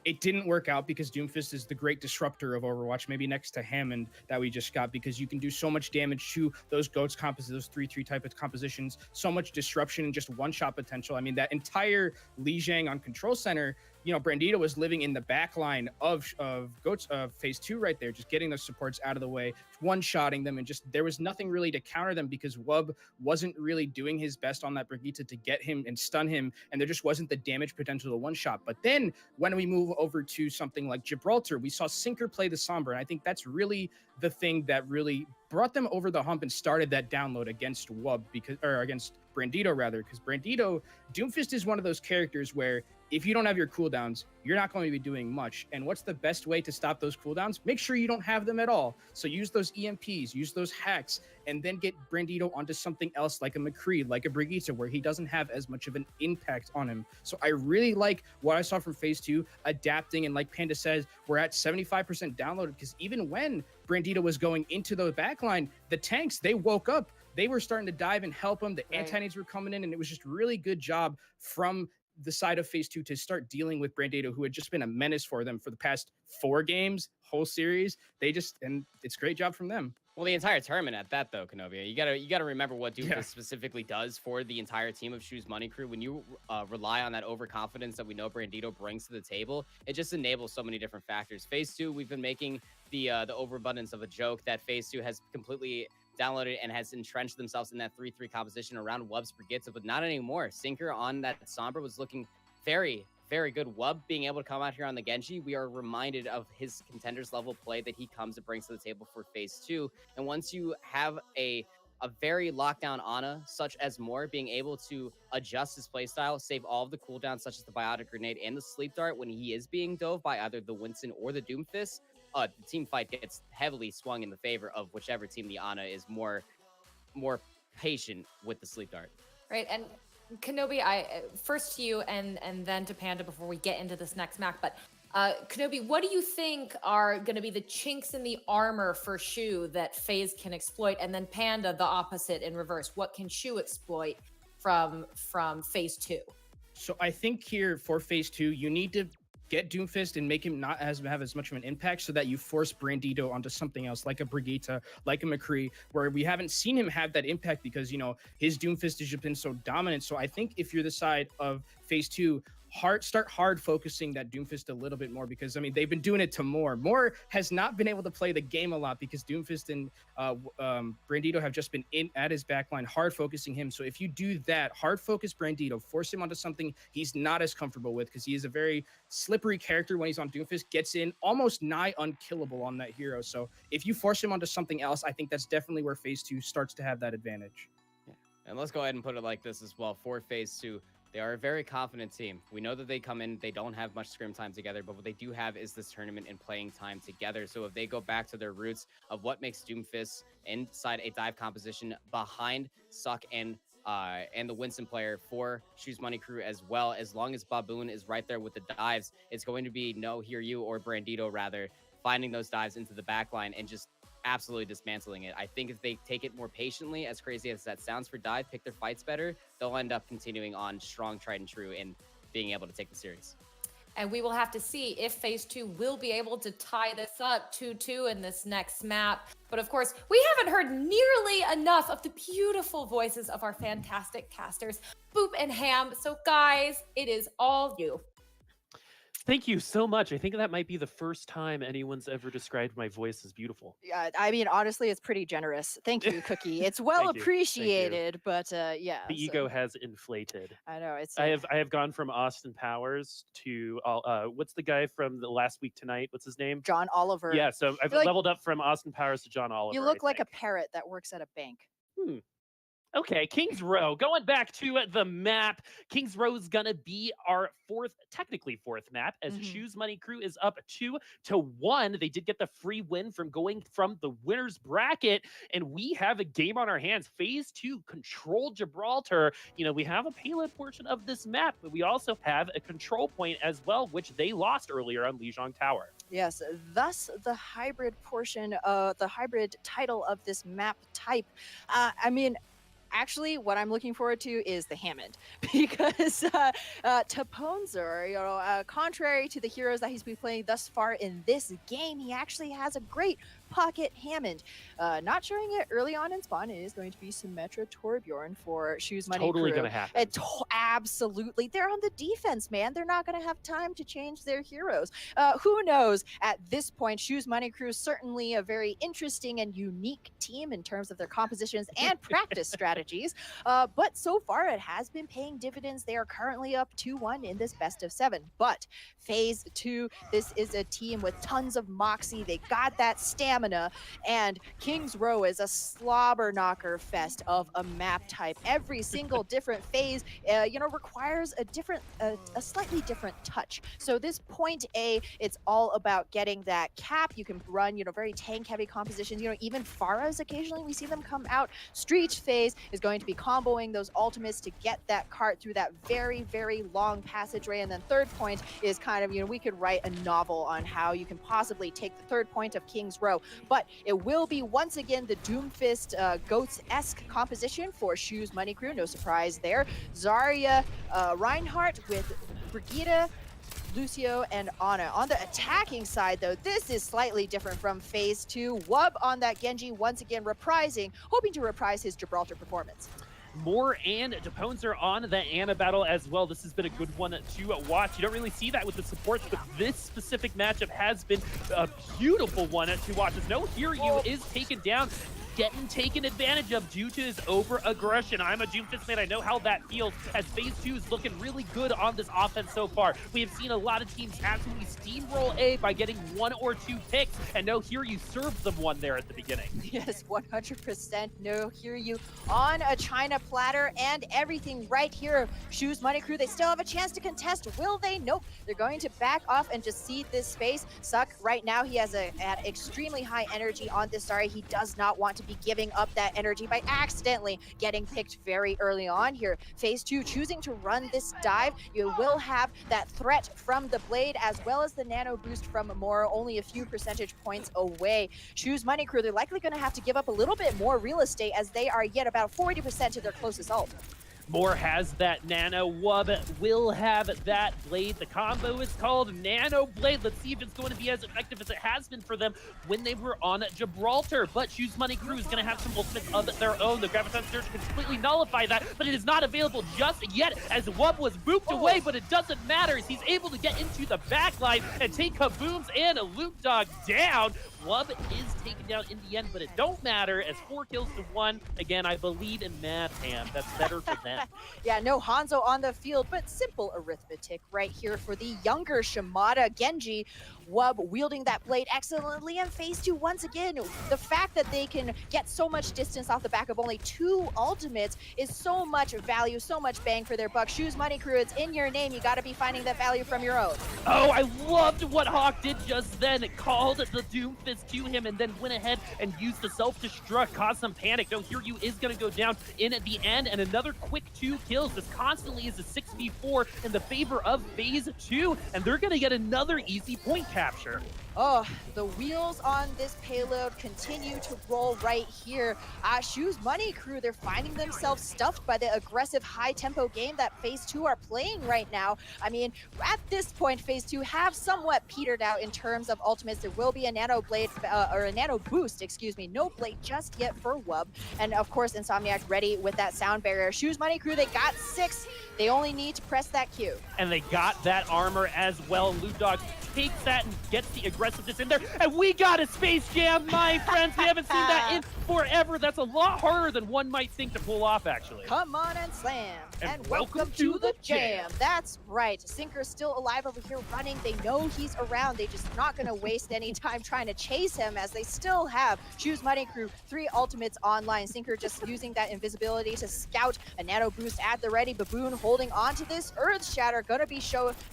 It didn't work out because Doomfist is the great disruptor of Overwatch, maybe next to Hammond that we just got, because you can do so much damage to those GOATs those 3-3 type of compositions, so much disruption and just one-shot potential. I mean, that entire Lijiang on Control Center, Brandito was living in the back line of GOATs of phase 2 right there, just getting those supports out of the way, one-shotting them, and just there was nothing really to counter them because Wub wasn't really doing his best on that Brigitte to get him and stun him, and there just wasn't the damage potential to one-shot. But then when we move over to something like Gibraltar, we saw Sinker play the Sombra, and I think that's really the thing that really brought them over the hump and started that download against against Brandito rather, because Doomfist is one of those characters where if you don't have your cooldowns, you're not going to be doing much. And what's the best way to stop those cooldowns? Make sure you don't have them at all. So use those EMPs, use those hacks, and then get Brandito onto something else like a McCree, like a Brigitte, where he doesn't have as much of an impact on him. So I really like what I saw from phase 2, adapting, and like Panda says, we're at 75% downloaded, because even when Brandito was going into the backline, the tanks, they woke up. They were starting to dive and help him. The anti-nades were coming in, and it was just really good job from the side of phase 2 to start dealing with Brandito, who had just been a menace for them for the past 4 games, whole series. And it's a great job from them.
Well, the entire tournament at that, though, Kenobi. You gotta remember what Doomfist specifically does for the entire team of Shu's Money Crew. When you rely on that overconfidence that we know Brandito brings to the table, it just enables so many different factors. Phase 2, we've been making the overabundance of a joke that phase 2 has completely downloaded and has entrenched themselves in that 3-3 composition around Wub's Brigitte, but not anymore. Sinker on that Sombra was looking very, very good. Wub being able to come out here on the Genji, we are reminded of his contenders level play that he comes and brings to the table for phase 2. And once you have a very lockdown Ana, such as Moore, being able to adjust his playstyle, save all of the cooldowns, such as the Biotic Grenade and the Sleep Dart, when he is being dove by either the Winston or the Doomfist, the team fight gets heavily swung in the favor of whichever team the Ana is more patient with the Sleep Dart.
Right, and Kenobi, I first to you and then to Panda before we get into this next map. But Kenobi, what do you think are going to be the chinks in the armor for Shu that FaZe can exploit? And then Panda, the opposite in reverse. What can Shu exploit from phase 2?
So I think here for phase 2, you need to get Doomfist and make him not have as much of an impact, so that you force Brandito onto something else like a Brigitte, like a McCree, where we haven't seen him have that impact because, his Doomfist has just been so dominant. So I think if you're the side of phase 2, start hard focusing that Doomfist a little bit more, because they've been doing it to Moore. Moore has not been able to play the game a lot because Doomfist and Brandito have just been in at his backline, hard focusing him. So if you do that, hard focus Brandito, force him onto something he's not as comfortable with, because he is a very slippery character when he's on Doomfist, gets in almost nigh unkillable on that hero. So if you force him onto something else, I think that's definitely where phase 2 starts to have that advantage.
Yeah. And let's go ahead and put it like this as well. For phase 2, they are a very confident team. We know that they come in, they don't have much scrim time together, but what they do have is this tournament and playing time together. So if they go back to their roots of what makes Doomfist inside a dive composition behind Suck and the Winston player for Shu's Money Crew as well, as long as Baboon is right there with the dives, it's going to be No Hear You or Brandito rather, finding those dives into the backline and just absolutely dismantling it. I think if they take it more patiently, as crazy as that sounds for dive, pick their fights better, they'll end up continuing on strong, tried and true, and being able to take the series.
And we will have to see if Phase 2 will be able to tie this up 2-2 in this next map. But of course, we haven't heard nearly enough of the beautiful voices of our fantastic casters, Boop and Ham. So guys, it is all you.
Thank you so much. I think that might be the first time anyone's ever described my voice as beautiful.
Yeah, I mean, honestly, it's pretty generous. Thank you, Cookie. It's well
Thank you.
appreciated, but yeah.
The ego has inflated.
I know it's.
I have gone from Austin Powers to what's the guy from the last week tonight? What's his name?
John Oliver.
Yeah, so I've leveled up from Austin Powers to John Oliver.
You look like a parrot that works at a bank.
Okay, Kings Row. Going back to the map, Kings Row is gonna be our technically fourth map, as Shoes Money Crew is up 2-1. They did get the free win from going from the winner's bracket, and we have a game on our hands. Phase 2, control Gibraltar. You know, we have a payload portion of this map, but we also have a control point as well, which they lost earlier on Lijiang Tower.
Yes, thus the hybrid portion, the hybrid title of this map type. I mean, actually, what I'm looking forward to is the Hammond, because Taponzer, you know, contrary to the heroes that he's been playing thus far in this game, he actually has a great pocket Hammond. Not showing it early on in spawn. It is going to be Symmetra Torbjorn for Shoes Money
Totally
Crew.
gonna happen.
Absolutely. They're on the defense, man. They're not going to have time to change their heroes. Who knows? At this point, Shoes Money Crew is certainly a very interesting and unique team in terms of their compositions and practice strategies. But so far, it has been paying dividends. They are currently up 2-1 in this best of 7. But Phase 2, this is a team with tons of moxie. They got that stamina, and Kings Row is a slobber knocker fest of a map type. Every single different phase, you know, requires a slightly different touch. So this point A, it's all about getting that cap. You can run, you know, very tank heavy compositions. You know, even Pharahs, occasionally we see them come out. Street phase is going to be comboing those ultimates to get that cart through that very, very long passageway. And then third point is kind of, you know, we could write a novel on how you can possibly take the third point of Kings Row. But it will be once again the Doomfist Goats-esque composition for Shoes Money Crew. No surprise there. Zarya Reinhardt with Brigitte, Lucio, and Ana. On the attacking side, though, this is slightly different from Phase 2. Wub on that Genji, once again hoping to reprise his Gibraltar performance.
Moore and Deponzer on the Ana battle as well. This has been a good one to watch. You don't really see that with the supports, but this specific matchup has been a beautiful one to watch. As no Hiryu is taken down, getting taken advantage of due to his over-aggression. I'm a Doomfist fan. I know how that feels, as Phase 2 is looking really good on this offense so far. We have seen a lot of teams absolutely steamroll A by getting 1 or 2 picks, and no Hiryu served them one there at the beginning.
Yes, 100% no Hiryu on a China platter, and everything right here. Shoes Money Crew, they still have a chance to contest. Will they? Nope. They're going to back off and just cede this space. Suck right now, he has an extremely high energy on this. Sorry, he does not want to be giving up that energy by accidentally getting picked very early on here. Phase 2 choosing to run this dive. You will have that threat from the blade as well as the nano boost from Moore, only a few percentage points away. Shoes Money Crew, they're likely going to have to give up a little bit more real estate as they are yet about 40% to their closest ult.
Moore has that Nano. Wub will have that Blade. The combo is called Nano Blade. Let's see if it's going to be as effective as it has been for them when they were on Gibraltar. But Shoes Money Crew is going to have some ultimates of their own. The Graviton Surge can completely nullify that, but it is not available just yet as Wub was booped away, but it doesn't matter as he's able to get into the backline and take Kabooms and a Luke Dog down. Wub is taken down in the end, but it don't matter as 4 kills to 1. Again, I believe in math, Ham. That's better for them.
Yeah, no Hanzo on the field, but simple arithmetic right here for the younger Shimada Genji. Wub wielding that blade excellently, and Phase 2 once again. The fact that they can get so much distance off the back of only 2 ultimates is so much value, so much bang for their buck. Shoes Money Crew, it's in your name. You got to be finding that value from your own.
Oh, I loved what Hawk did just then. It called the Doomfist Doomfist to him and then went ahead and used the self-destruct, caused some panic. No, Hiryu is going to go down in at the end, and another quick 2 kills. This constantly is a 6v4 in the favor of FaZe 2, and they're going to get another easy point capture.
Oh, the wheels on this payload continue to roll right here. Shoes Money Crew, they're finding themselves stuffed by the aggressive high-tempo game that FaZe 2 are playing right now. I mean, at this point, FaZe 2 have somewhat petered out in terms of ultimates. There will be a Nano Blade, or a Nano Boost, excuse me. No Blade just yet for Wub. And of course, Insomniac ready with that sound barrier. Shoes Money Crew, they got 6. They only need to press that Q.
And they got that armor as well. Loot Dog takes that and gets the aggressiveness in there. And we got a Space Jam, my friends. We haven't seen that in forever. That's a lot harder than one might think to pull off, actually.
Come on and slam.
And
welcome to the jam. That's right. Sinker's still alive over here running. They know he's around. They're just not going to waste any time trying to chase him, as they still have Shoes Money Crew 3 ultimates online. Sinker just using that invisibility to scout a Nano Boost at the ready. Baboon holding on to this Earth Shatter. Gonna be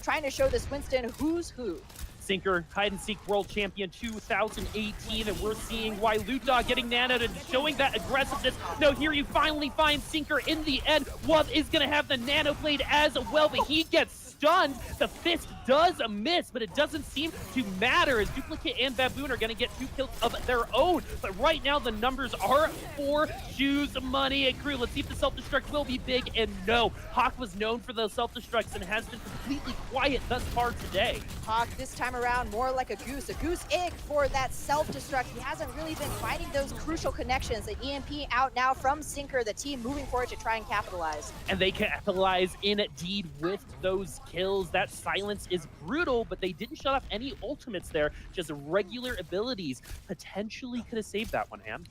trying to show this Winston who's who.
Sinker, hide-and-seek world champion 2018, and we're seeing why Loot Dog getting nanoed and showing that aggressiveness. No, here you finally find Sinker in the end. Wub is going to have the Nano Blade as well, but he gets stunned. The fist does miss, but it doesn't seem to matter, as Duplicate and Baboon are going to get 2 kills of their own. But right now, the numbers are for Shoes Money and Crew. Let's see if the self-destruct will be big, and no. Hawk was known for those self-destructs and has been completely quiet thus far today.
Hawk this time around more like a goose egg for that self-destruct. He hasn't really been finding those crucial connections. The EMP out now from Sinker, the team moving forward to try and capitalize.
And they capitalize indeed with those kills. That silence is brutal, but they didn't shut off any ultimates there, just regular abilities. Potentially could have saved that one, Ham.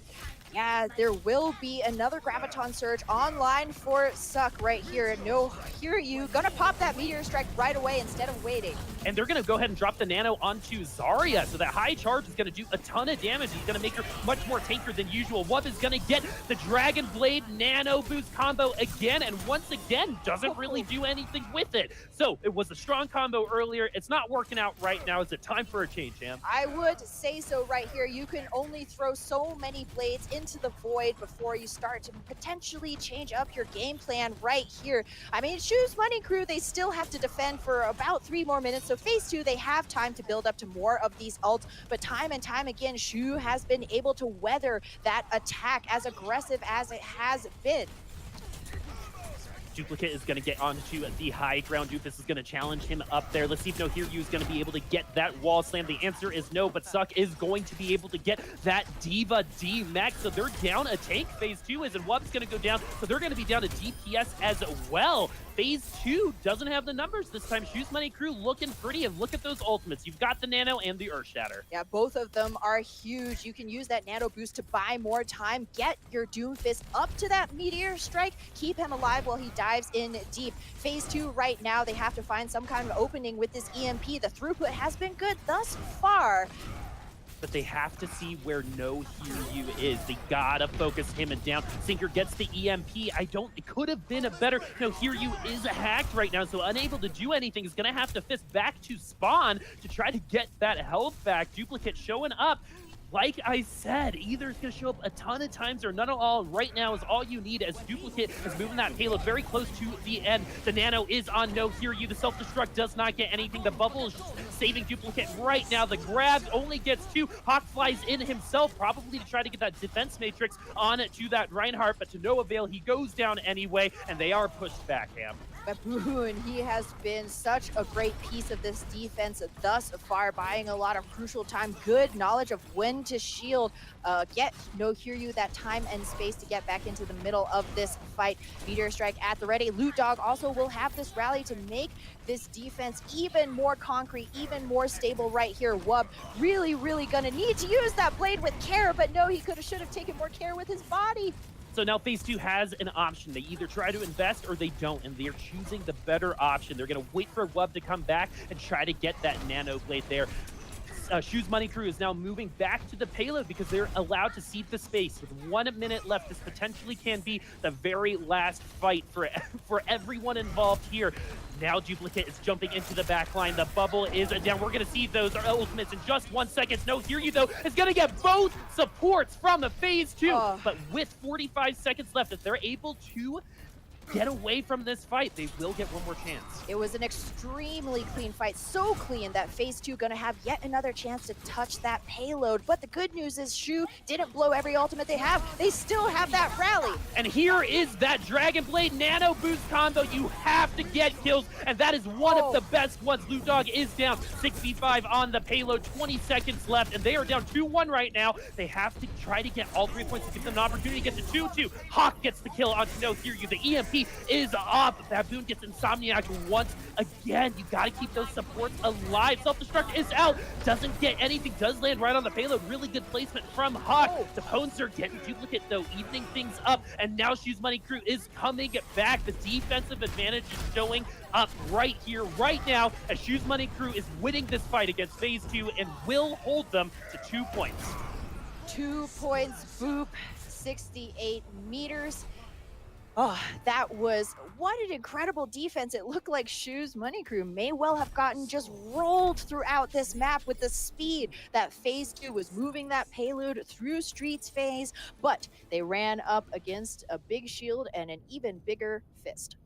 Yeah, there will be another Graviton Surge online for Suck right here. No, Hiryu gonna pop that Meteor Strike right away instead of waiting.
And they're gonna go ahead and drop the Nano onto Zarya, so that high charge is gonna do a ton of damage. He's gonna make her much more tanker than usual. Wub is gonna get the Dragon Blade Nano Boost combo again, and once again, doesn't really do anything with it. So it was a strong combo earlier. It's not working out right now. Is it time for a change, Ham?
I would say so right here. You can only throw so many blades into the void before you start to potentially change up your game plan right here. I mean, Shoes Money Crew, they still have to defend for about 3 more minutes. So phase 2, they have time to build up to more of these ults. But time and time again, Shu has been able to weather that attack as aggressive as it has been.
Duplicate is going to get onto the high ground. Doofus is going to challenge him up there. Let's see if No Hiryu is going to be able to get that wall slam. The answer is no, but Suck is going to be able to get that Diva D max. So they're down a tank. Phase 2 is, and Wub's going to go down. So they're going to be down to DPS as well. Phase 2 doesn't have the numbers this time. Shoes Money Crew looking pretty, and look at those ultimates. You've got the Nano and the Earth Shatter.
Yeah, both of them are huge. You can use that Nano Boost to buy more time. Get your Doomfist up to that Meteor Strike. Keep him alive while he dives in deep. Phase 2 right now, they have to find some kind of opening with this EMP. The throughput has been good thus far.
But they have to see where No Hiryu is. They gotta focus him down. Sinker gets the EMP. It could have been a better. No Hiryu is hacked right now, so unable to do anything. Is gonna have to fist back to spawn to try to get that health back. Duplicate showing up. Like I said, either it's going to show up a ton of times or none at all. Right now is all you need, as Duplicate is moving that payload very close to the end. The Nano is on No Hiryu. The self-destruct does not get anything. The bubble is just saving Duplicate right now. The grab only gets 2. Hawk flies in himself, probably to try to get that defense matrix on to that Reinhardt, but to no avail. He goes down anyway, and they are pushed back, Ham.
Baboon, he has been such a great piece of this defense thus far, buying a lot of crucial time, good knowledge of when to shield, get No Hiryu that time and space to get back into the middle of this fight. Meteor Strike at the ready. Loot Dog also will have this rally to make this defense even more concrete, even more stable right here. Wub really gonna need to use that blade with care, but no, he should have taken more care with his body.
So now Phase 2 has an option. They either try to invest or they don't, and they're choosing the better option. They're going to wait for Wub to come back and try to get that Nano Blade there. Shoes Money Crew is now moving back to the payload because they're allowed to cede the space. With 1 minute left, this potentially can be the very last fight for everyone involved here. Now Duplicate is jumping into the back line. The bubble is down. We're going to see those ultimates in just 1 second. No, Hear You, though, is going to get both supports from the phase 2. But with 45 seconds left, if they're able to get away from this fight, they will get one more chance.
It was an extremely clean fight, so clean that phase 2 gonna have yet another chance to touch that payload. But the good news is Shu didn't blow every ultimate they have. They still have that rally.
And here is that Dragon Blade Nano Boost combo. You have to get kills, and that is one of the best ones. Loot Dog is down 65 on the payload, 20 seconds left, and they are down 2-1 right now. They have to try to get all 3 points to give them an opportunity to get to 2-2. Hawk gets the kill onto No Hear You. The EMP is up. Baboon gets Insomniac once again. You gotta keep those supports alive. Self-destruct is out. Doesn't get anything. Does land right on the payload. Really good placement from Hawk. The Pones are getting Duplicate though, evening things up. And now Shoes Money Crew is coming back. The defensive advantage is showing up right here, right now, as Shoes Money Crew is winning this fight against phase 2 and will hold them to 2 points.
2 points, boop, 68 meters. Oh, that was, what an incredible defense. It looked like Shoes Money Crew may well have gotten just rolled throughout this map with the speed that phase 2 was moving that payload through Streets phase, but they ran up against a big shield and an even bigger fist.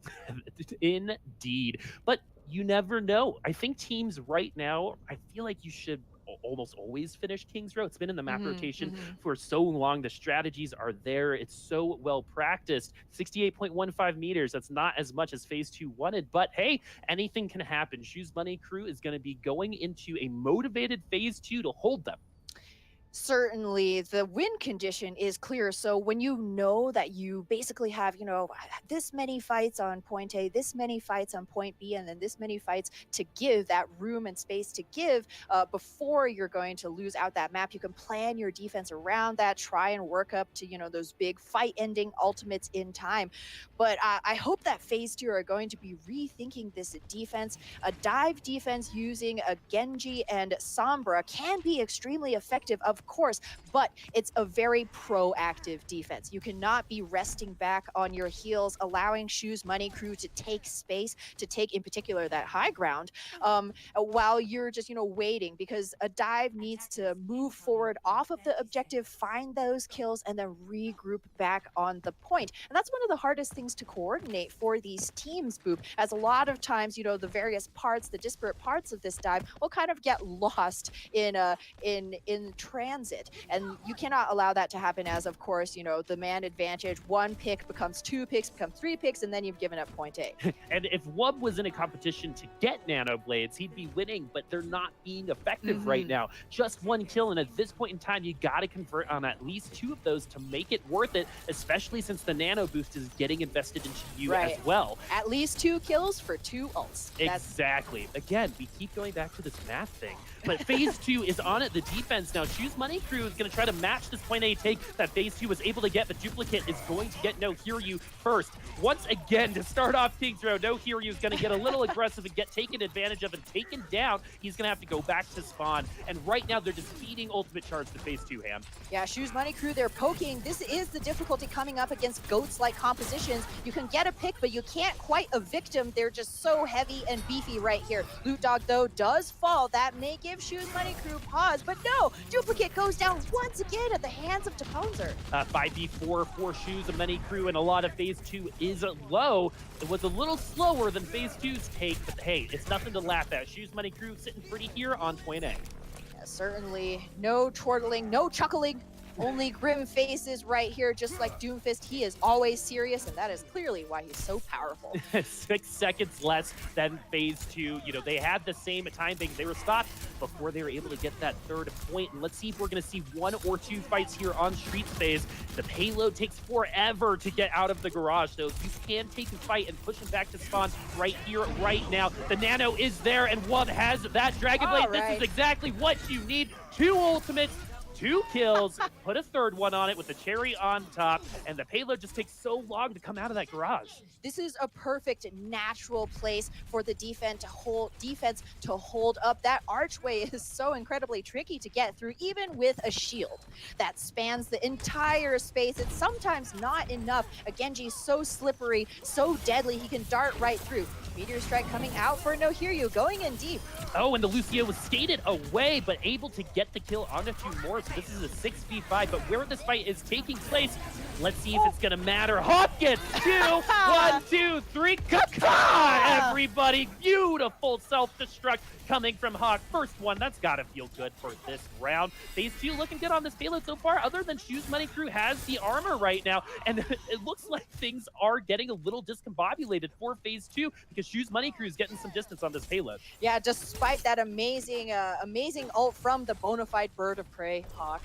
Indeed. But you never know. I think teams right now, I feel like you should almost always finish King's Row. It's been in the map rotation for so long. The strategies are there. It's so well practiced. 68.15 meters. That's not as much as phase 2 wanted, but hey, anything can happen. Shoes Money Crew is going to be going into a motivated phase 2 to hold them.
Certainly the win condition is clear. So when you know that you basically have, you know, this many fights on point A, this many fights on point B, and then this many fights to give, that room and space to give before you're going to lose out that map, you can plan your defense around that, try and work up to, you know, those big fight ending ultimates in time. But I hope that phase 2 are going to be rethinking this defense. A dive defense using a Genji and Sombra can be extremely effective, of course, but it's a very proactive defense. You cannot be resting back on your heels, allowing Shoes Money Crew to take space, to take in particular that high ground, while you're just, you know, waiting, because a dive needs to move forward off of the objective, find those kills, and then regroup back on the point. And that's one of the hardest things to coordinate for these teams, Boop, as a lot of times, you know, the various parts, the disparate parts of this dive will kind of get lost in transit, and you cannot allow that to happen, as of course, you know, the man advantage, 1 pick becomes 2 picks, becomes 3 picks, and then you've given up point A.
And if Wub was in a competition to get Nano Blades, he'd be winning, but they're not being effective right now. Just 1 kill, and at this point in time, you gotta convert on at least 2 of those to make it worth it, especially since the Nano Boost is getting invested into you as well.
At least 2 kills for 2 ults.
Exactly. Again, we keep going back to this math thing, but phase 2 is on it. The defense now. Shoes Money Crew is going to try to match this point A take that phase 2 was able to get, but Duplicate is going to get No Hear You first. Once again, to start off King's Row, No Hear You is going to get a little aggressive and get taken advantage of and taken down. He's going to have to go back to spawn, and right now they're just feeding ultimate charge to phase 2, Ham.
Yeah, Shoes Money Crew, they're poking. This is the difficulty coming up against goats-like compositions. You can get a pick, but you can't quite evict them. They're just so heavy and beefy right here. Loot Dog, though, does fall. That may give Shoes Money Crew pause, but no! Duplicate goes down once again at the hands of Taponzer.
5v4 for Shoes Money Crew, and a lot of phase 2 is low. It was a little slower than phase 2's take, but hey, it's nothing to laugh at. Shoes Money Crew sitting pretty here on point A.
Yeah, certainly no chortling, no chuckling. Only grim faces right here, just like Doomfist. He is always serious, and that is clearly why he's so powerful.
6 seconds less than phase 2. You know, they had the same time being. They were stopped before they were able to get that 3rd point. And let's see if we're going to see 1 or 2 fights here on Streets phase. The payload takes forever to get out of the garage, so you can take a fight and push him back to spawn right here, right now. The Nano is there, and Wub has that Dragon Blade. This is exactly what you need. 2 ultimates, 2 kills, put a third one on it with the cherry on top, and the payload just takes so long to come out of that garage.
This is a perfect natural place for the defense to hold up. That archway is so incredibly tricky to get through, even with a shield that spans the entire space. It's sometimes not enough. A Genji's so slippery, so deadly, he can dart right through. Meteor Strike coming out for No Hiryu, going in deep.
Oh, and the Lucio was skated away, but able to get the kill on a few more. So this is a 6v5, but where this fight is taking place, let's see if it's gonna matter. Hawk gets 2, 1, 2, 3, kaka! Everybody, beautiful self-destruct coming from Hawk. First one, that's gotta feel good for this round. Phase 2 looking good on this payload so far, other than Shoes Money Crew has the armor right now, and it looks like things are getting a little discombobulated for Phase 2 because Shoes Money Crew is getting some distance on this payload.
Yeah, despite that amazing ult from the bona fide bird of prey, Hawk.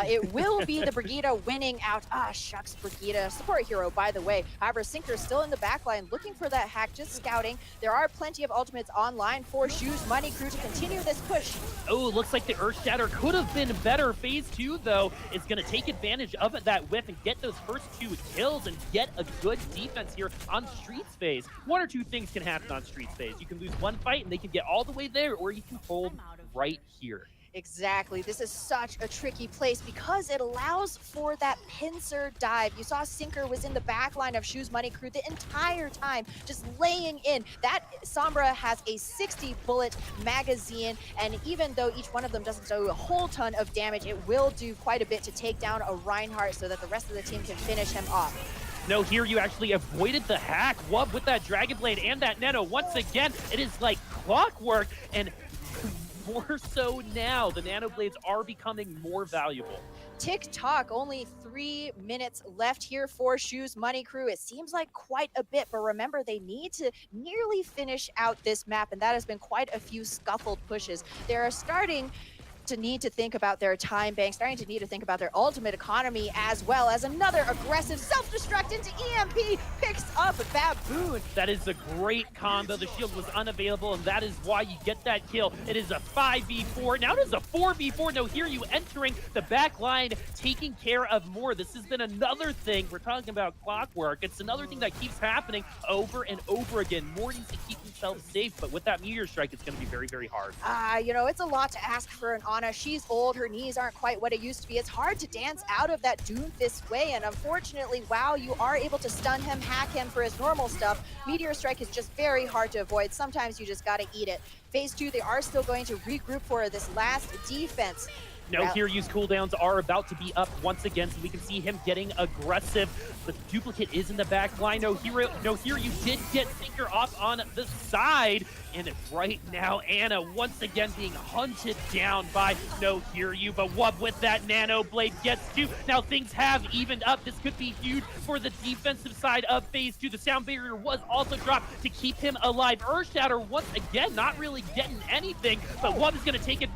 It will be the Brigitte winning out. Ah, shucks, Brigitte, support hero, by the way. However, Sinker's still in the backline looking for that hack, just scouting. There are plenty of ultimates online for Shoes Money Crew to continue this push.
Oh, looks like the Earth Shatter could have been better. Phase 2, though, is going to take advantage of that whiff and get those first 2 kills and get a good defense here on Streets phase. One or two things can happen on Streets phase. You can lose one fight and they can get all the way there, or you can hold right here.
Exactly. This is such a tricky place because it allows for that pincer dive. You saw Sinker was in the back line of Shoes Money Crew the entire time, just laying in. That Sombra has a 60-bullet magazine, and even though each one of them doesn't do a whole ton of damage, it will do quite a bit to take down a Reinhardt so that the rest of the team can finish him off.
No, here you actually avoided the hack. Wub with that Dragon Blade and that Nano. Once again, it is like clockwork, and more so now, the Nano Blades are becoming more valuable.
Tick-tock, only 3 minutes left here for Shoes Money Crew. It seems like quite a bit, but remember, they need to nearly finish out this map, and that has been quite a few scuffled pushes. They are starting to need to think about their time bank, starting to need to think about their ultimate economy, as well as another aggressive self-destruct into EMP picks up Baboon.
That is a great combo. The shield was unavailable, and that is why you get that kill. It is a 5v4. Now it is a 4v4. No, here you entering the back line, taking care of more. This has been another thing. We're talking about clockwork. It's another thing that keeps happening over and over again. More needs to keep himself safe, but with that Meteor Strike, it's going to be very, very hard.
You know, it's a lot to ask for an Ana. She's old, her knees aren't quite what it used to be. It's hard to dance out of that Doomfist way, and unfortunately, while you are able to stun him, hack him for his normal stuff, Meteor Strike is just very hard to avoid. Sometimes you just gotta eat it. Phase 2, they are still going to regroup for this last defense.
No, Hiryu's cooldowns are about to be up once again, so we can see him getting aggressive. The duplicate is in the back line. No, Hiryu did get Sinker off on the side. And right now, Ana once again being hunted down by No Hiryu. But Wub with that Nano Blade gets 2. Now things have evened up. This could be huge for the defensive side of Phase 2. The sound barrier was also dropped to keep him alive. Earthshatter once again not really getting anything, but Wub is going to take it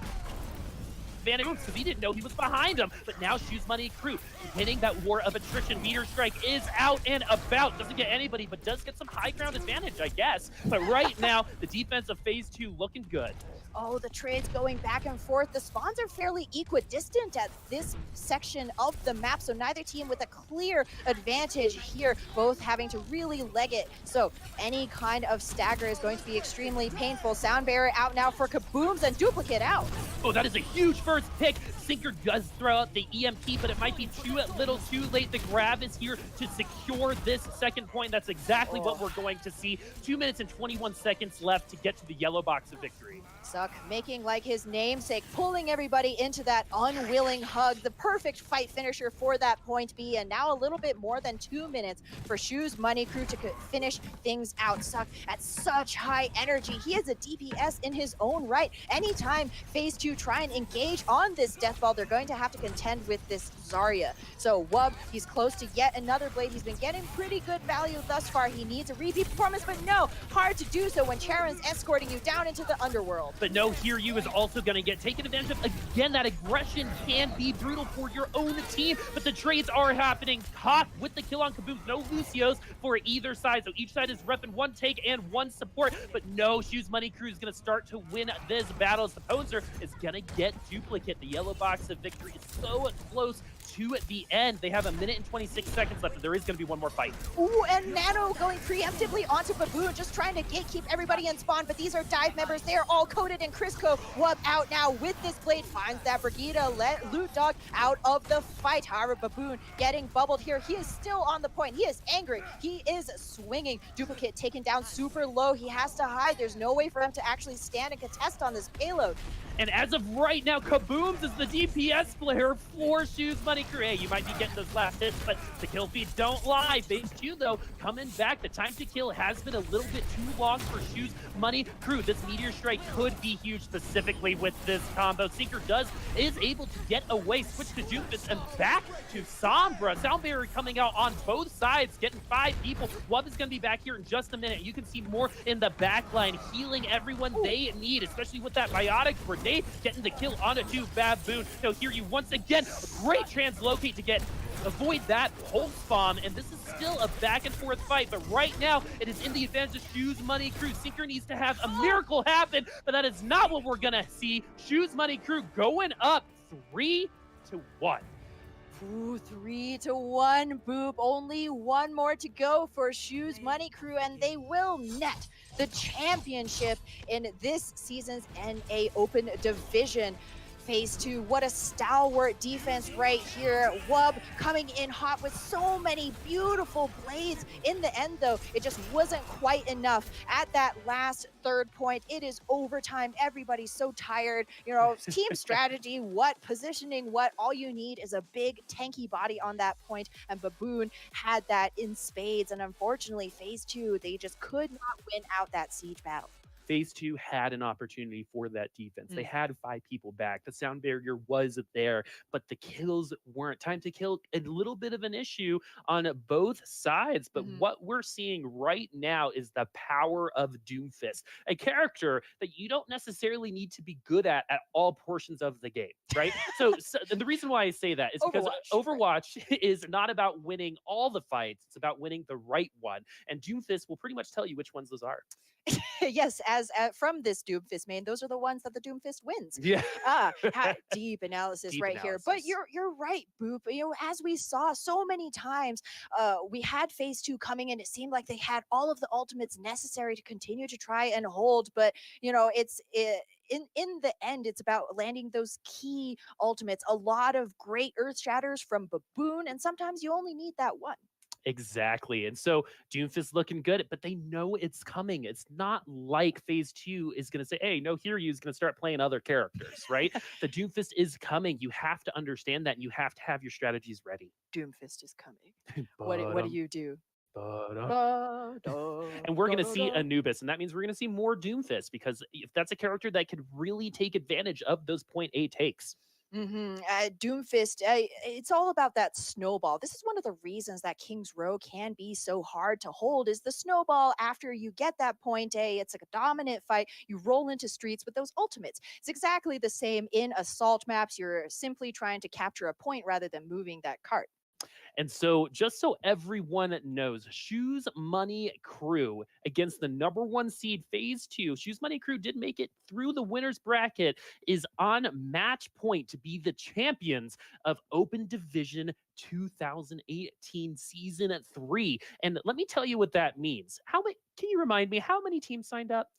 advantage because he didn't know he was behind him. But now Shoes Money Crew hitting that war of attrition. Meteor Strike is out and about. Doesn't get anybody, but does get some high ground advantage, I guess. But right now, the defense of Phase 2 looking good.
Oh, the trades going back and forth. The spawns are fairly equidistant at this section of the map, so neither team with a clear advantage here, both having to really leg it. So any kind of stagger is going to be extremely painful. Sound barrier out now for Kabooms, and duplicate out.
Oh, that is a huge first pick. Sinker does throw out the EMP, but it might be too little too late. The grab is here to secure this second point. That's exactly what we're going to see. 2 minutes and 21 seconds left to get to the yellow box of victory.
Suck making like his namesake, pulling everybody into that unwilling hug. The perfect fight finisher for that point B, and now a little bit more than 2 minutes for Shoes Money Crew to finish things out. Suck at such high energy. He is a DPS in his own right. Anytime Phase 2 try and engage on this death ball, they're going to have to contend with this Zarya. So Wub, he's close to yet another blade. He's been getting pretty good value thus far. He needs a repeat performance, but no, hard to do so when Charon's escorting you down into the underworld.
But no, Hiryu is also going to get taken advantage of. Again, that aggression can be brutal for your own team, but the trades are happening. Hawk with the kill on Kaboom. No Lucios for either side, so each side is repping one take and one support, but no, Shoes Money Crew is going to start to win this battle as the Poser is going to get duplicate. The yellow box of victory is so close to the end. They have 1 minute and 26 seconds left, and there is going to be one more fight.
Ooh, and Nano going preemptively onto Baboon, just trying to gatekeep everybody in spawn, but these are dive members. They are all coated in Crisco. Wub out now with this blade, finds that Brigida, let Loot Dog out of the fight. However, Baboon getting bubbled here. He is still on the point. He is angry. He is swinging. Duplicate taken down super low. He has to hide. There's no way for him to actually stand and contest on this payload.
And as of right now, Kabooms is the DPS player for Shoes Money Crew. Hey, you might be getting those last hits, but the kill feeds don't lie. Phase 2, though, coming back. The time to kill has been a little bit too long for Shoes Money Crew. This Meteor Strike could be huge, specifically with this combo. Sinker is able to get away, switch to Doofus, and back to Sombra. Sound Barrier coming out on both sides, getting 5 people. Wub is going to be back here in just a minute. You can see more in the back line, healing everyone they need, especially with that Biotic Grenade, getting the kill on a 2 Baboon. Now here you once again, great translocate to avoid that pulse bomb, and this is still a back and forth fight, but right now it is in the advantage of Shoes Money Crew. Sinker needs to have a miracle happen, but that is not what we're gonna see. Shoes Money Crew going up 3-1.
Ooh, 3-1, Boop. Only one more to go for Shoes Money Crew, and they will net the championship in this season's NA Open Division. Phase 2, what a stalwart defense right here. Wub coming in hot with so many beautiful blades. In the end, though, it just wasn't quite enough. At that last third point, it is overtime. Everybody's so tired. You know, team strategy, what positioning, what all you need is a big tanky body on that point, and Baboon had that in spades. And unfortunately, Phase 2, they just could not win out that siege battle.
Phase 2 had an opportunity for that defense. They had 5 people back. The sound barrier was there, but the kills weren't. Time to kill, a little bit of an issue on both sides. But what we're seeing right now is the power of Doomfist, a character that you don't necessarily need to be good at all portions of the game, right? so the reason why I say that is because Overwatch is not about winning all the fights. It's about winning the right one. And Doomfist will pretty much tell you which ones those are.
Yes, as from this Doomfist main, those are the ones that the Doomfist wins.
Yeah.
Deep analysis
Deep
right
analysis.
here. But you're right, Boop. You know, as we saw so many times, we had Phase 2 coming in. It seemed like they had all of the ultimates necessary to continue to try and hold. But you know, in the end, it's about landing those key ultimates. A lot of great Earth Shatters from Baboon, and sometimes you only need that one.
Exactly. And so Doomfist looking good, but they know it's coming. It's not like Phase 2 is going to say, hey, no, Hiryu is going to start playing other characters, right? The Doomfist is coming. You have to understand that. And you have to have your strategies ready.
Doomfist is coming. What do you do?
And we're going to see Anubis, and that means we're going to see more Doomfist, because if that's a character that could really take advantage of those point A takes.
Doomfist, it's all about that snowball. This is one of the reasons that King's Row can be so hard to hold, is the snowball. After you get that point A, it's like a dominant fight. You roll into streets with those ultimates. It's exactly the same in assault maps. You're simply trying to capture a point rather than moving that cart.
And so, just so everyone knows, Shoes Money Crew against the #1 seed Phase 2. Shoes Money Crew did make it through the winner's bracket, is on match point to be the champions of Open Division 2018 Season 3. And let me tell you what that means. Can you remind me how many teams signed up?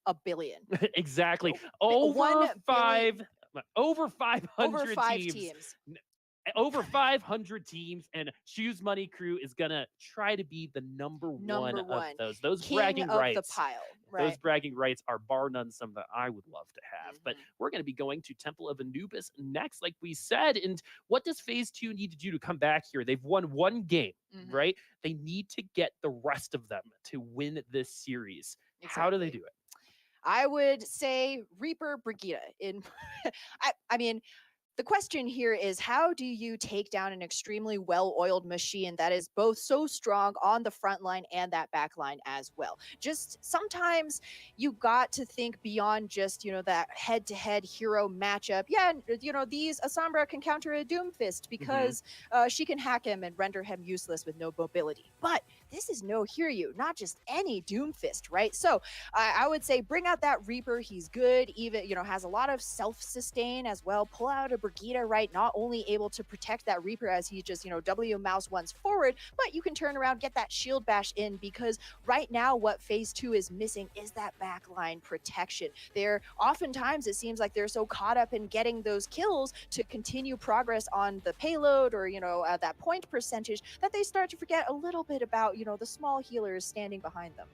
1 billion.
Exactly.
Over
500
over 5
teams.
teams.
Over 500 teams, and Shoes Money Crew is gonna try to be the number one of those. Those
King
bragging
of
rights.
the pile, right?
Those bragging rights are bar none some that I would love to have. But we're gonna be going to Temple of Anubis next, like we said. And what does Phase 2 need to do to come back here? They've won 1 game, right? They need to get the rest of them to win this series. Exactly. How do they do it?
I would say Reaper Brigida. I mean, The question here is, how do you take down an extremely well-oiled machine that is both so strong on the front line and that back line as well? Just sometimes you got to think beyond just, that head-to-head hero matchup. Yeah, these Asambra can counter a Doomfist because she can hack him and render him useless with no mobility. But this is no Hiryu, not just any Doomfist, right? So I would say bring out that Reaper. He's good, even, has a lot of self-sustain as well. Pull out a Brigida, right? Not only able to protect that Reaper as he just, W mouse ones forward, but you can turn around, get that shield bash in, because right now what phase 2 is missing is that backline protection. Oftentimes it seems like they're so caught up in getting those kills to continue progress on the payload or, that point percentage that they start to forget a little bit about, the small healers standing behind them.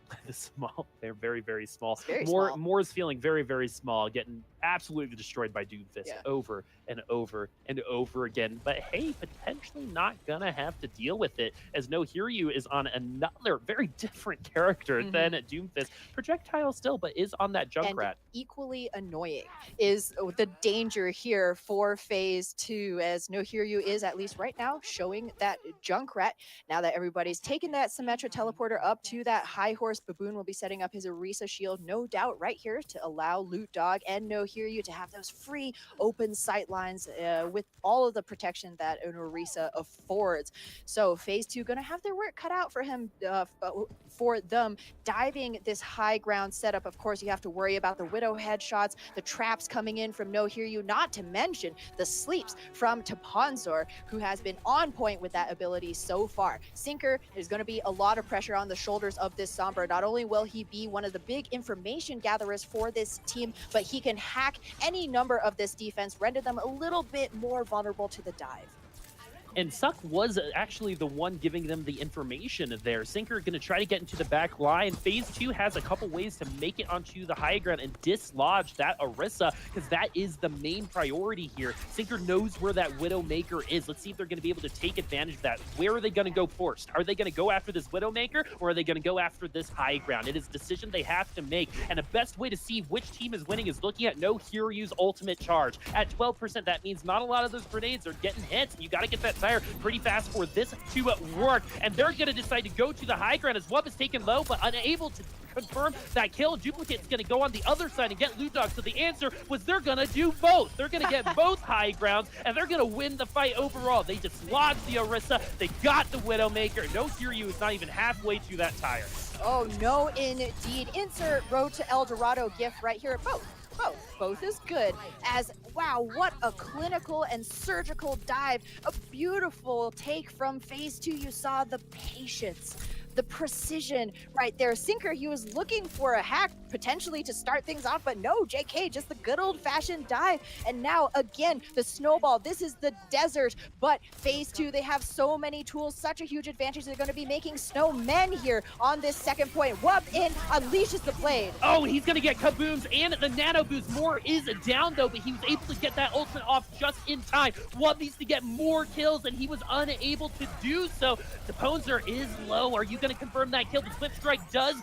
They're very, very small.
Very small.
Moore's feeling very, very small, getting absolutely destroyed by Doomfist over and over and over again. But hey, potentially not gonna have to deal with it, as No Hiryu is on another very different character than Doomfist. Projectile still, but is on that Junkrat.
And equally annoying is the danger here for phase 2, as No Hiryu is, at least right now, showing that Junkrat. Now that everybody's taken that Symmetra teleporter up to that high horse, Baboon will be setting up his Orisa shield, no doubt, right here to allow Loot Dog and No Hiryu to have those free open sight lines with all of the protection that an Orisa affords. So phase 2 gonna have their work cut out for him, for them diving this high ground setup. Of course, you have to worry about the Widow headshots, the traps coming in from No Hiryu, not to mention the sleeps from Tapanzor, who has been on point with that ability so far. Sinker, there's going to be a lot of pressure on the shoulders of this Sombra. Not only will he be one of the big information gatherers for this team, but he can hack any number of this defense, render them a little bit more vulnerable to the dive.
And Suck was actually the one giving them the information there. Sinker going to try to get into the back line. Phase 2 has a couple ways to make it onto the high ground and dislodge that Orisa, because that is the main priority here. Sinker knows where that Widowmaker is. Let's see if they're going to be able to take advantage of that. Where are they going to go first? Are they going to go after this Widowmaker, or are they going to go after this high ground? It is a decision they have to make. And the best way to see which team is winning is looking at No Hiryu's ultimate charge. At 12%, that means not a lot of those grenades are getting hits. You got to get that fire pretty fast for this to work, and they're going to decide to go to the high ground as Wub is taken low but unable to confirm that kill. Duplicate is going to go on the other side and get Loot Dog. So the answer was they're going to do both. They're going to get both high grounds, and they're going to win the fight overall. They dislodged the Orisa. They got the Widowmaker. No Hiryu is not even halfway to that tire.
Oh, no, indeed. Insert Road to El Dorado gift right here. Both is good. As, wow, what a clinical and surgical dive. A beautiful take from phase 2. You saw the patience, the precision right there. Sinker, he was looking for a hack potentially to start things off, but no, JK, just the good old-fashioned dive. And now, again, the snowball. This is the desert, but phase 2, they have so many tools, such a huge advantage. They're going to be making snowmen here on this second point. Wub in, unleashes the blade.
Oh, he's going to get kabooms and the nano boost. Moore is down, though, but he was able to get that ultimate off just in time. Wub needs to get more kills, and he was unable to do so. Taponzer is low. Are you going to confirm that kill? The flip strike does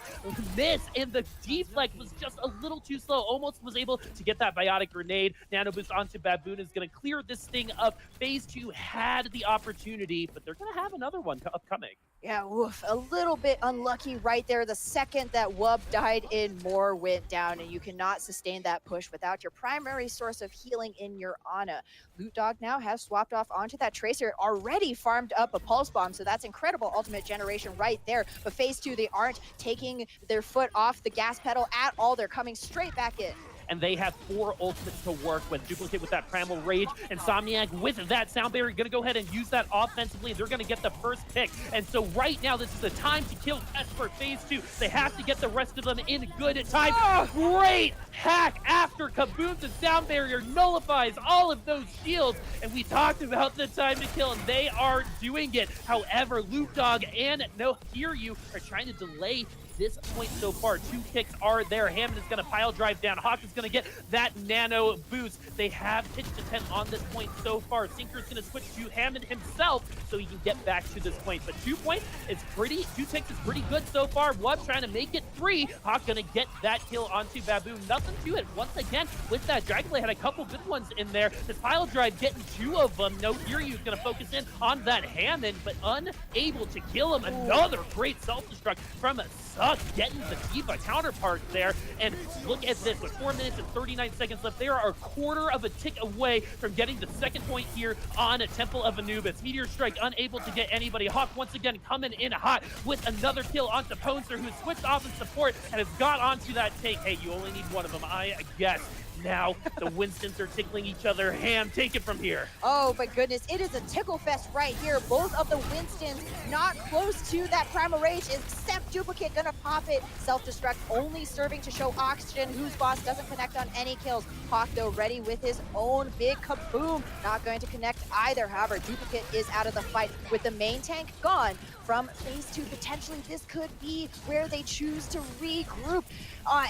miss, and the deflect was just a little too slow. Almost was able to get that biotic grenade. Nano boost onto Baboon is going to clear this thing up. Phase 2 had the opportunity, but they're going to have another one upcoming.
Yeah, woof, a little bit unlucky right there. The second that Wub died in, Moore went down, and you cannot sustain that push without your primary source of healing in your Ana. Loot Dog now has swapped off onto that Tracer, already farmed up a Pulse Bomb, so that's incredible ultimate generation right there. But phase 2, they aren't taking their foot off the gas pedal at all. They're coming straight back in.
And they have 4 ultimates to work with. Duplicate with that Primal Rage. Insomniac with that Sound Barrier going to go ahead and use that offensively. They're going to get the first pick. And so right now, this is the time to kill for phase 2. They have to get the rest of them in good time. Oh, great hack after Kaboom's and Sound Barrier nullifies all of those shields. And we talked about the time to kill, and they are doing it. However, Loot Dog and No Hiryu are trying to delay this point so far. 2 kicks are there. Hammond is going to pile drive down. Hawk is going to get that nano boost. They have pitched a tent on this point so far. Sinker is going to switch to Hammond himself so he can get back to this point. But 2 points is pretty, 2 ticks is pretty good so far. Wub trying to make it 3. Hawk going to get that kill onto Baboon. Nothing to it. Once again, with that, Dragonblade had a couple good ones in there. This pile drive getting 2 of them. No Kiryu is going to focus in on that Hammond, but unable to kill him. Another great self-destruct from Suck, getting the D.Va counterpart there. And look at this, with 4 minutes and 39 seconds left, they are a quarter of a tick away from getting the second point here on Temple of Anubis. Meteor Strike unable to get anybody. Hawk once again coming in hot with another kill onto Ponser, who switched off his support and has got onto that tank. Hey, you only need one of them, I guess. Now the Winstons are tickling each other. Ham, take it from here.
Oh my goodness, it is a tickle fest right here. Both of the Winstons not close to that Primal Rage, except Duplicate gonna pop it. Self-destruct only serving to show Oxygen, whose boss doesn't connect on any kills. Hawk though ready with his own big kaboom. Not going to connect either. However, Duplicate is out of the fight with the main tank gone. From phase 2, potentially this could be where they choose to regroup.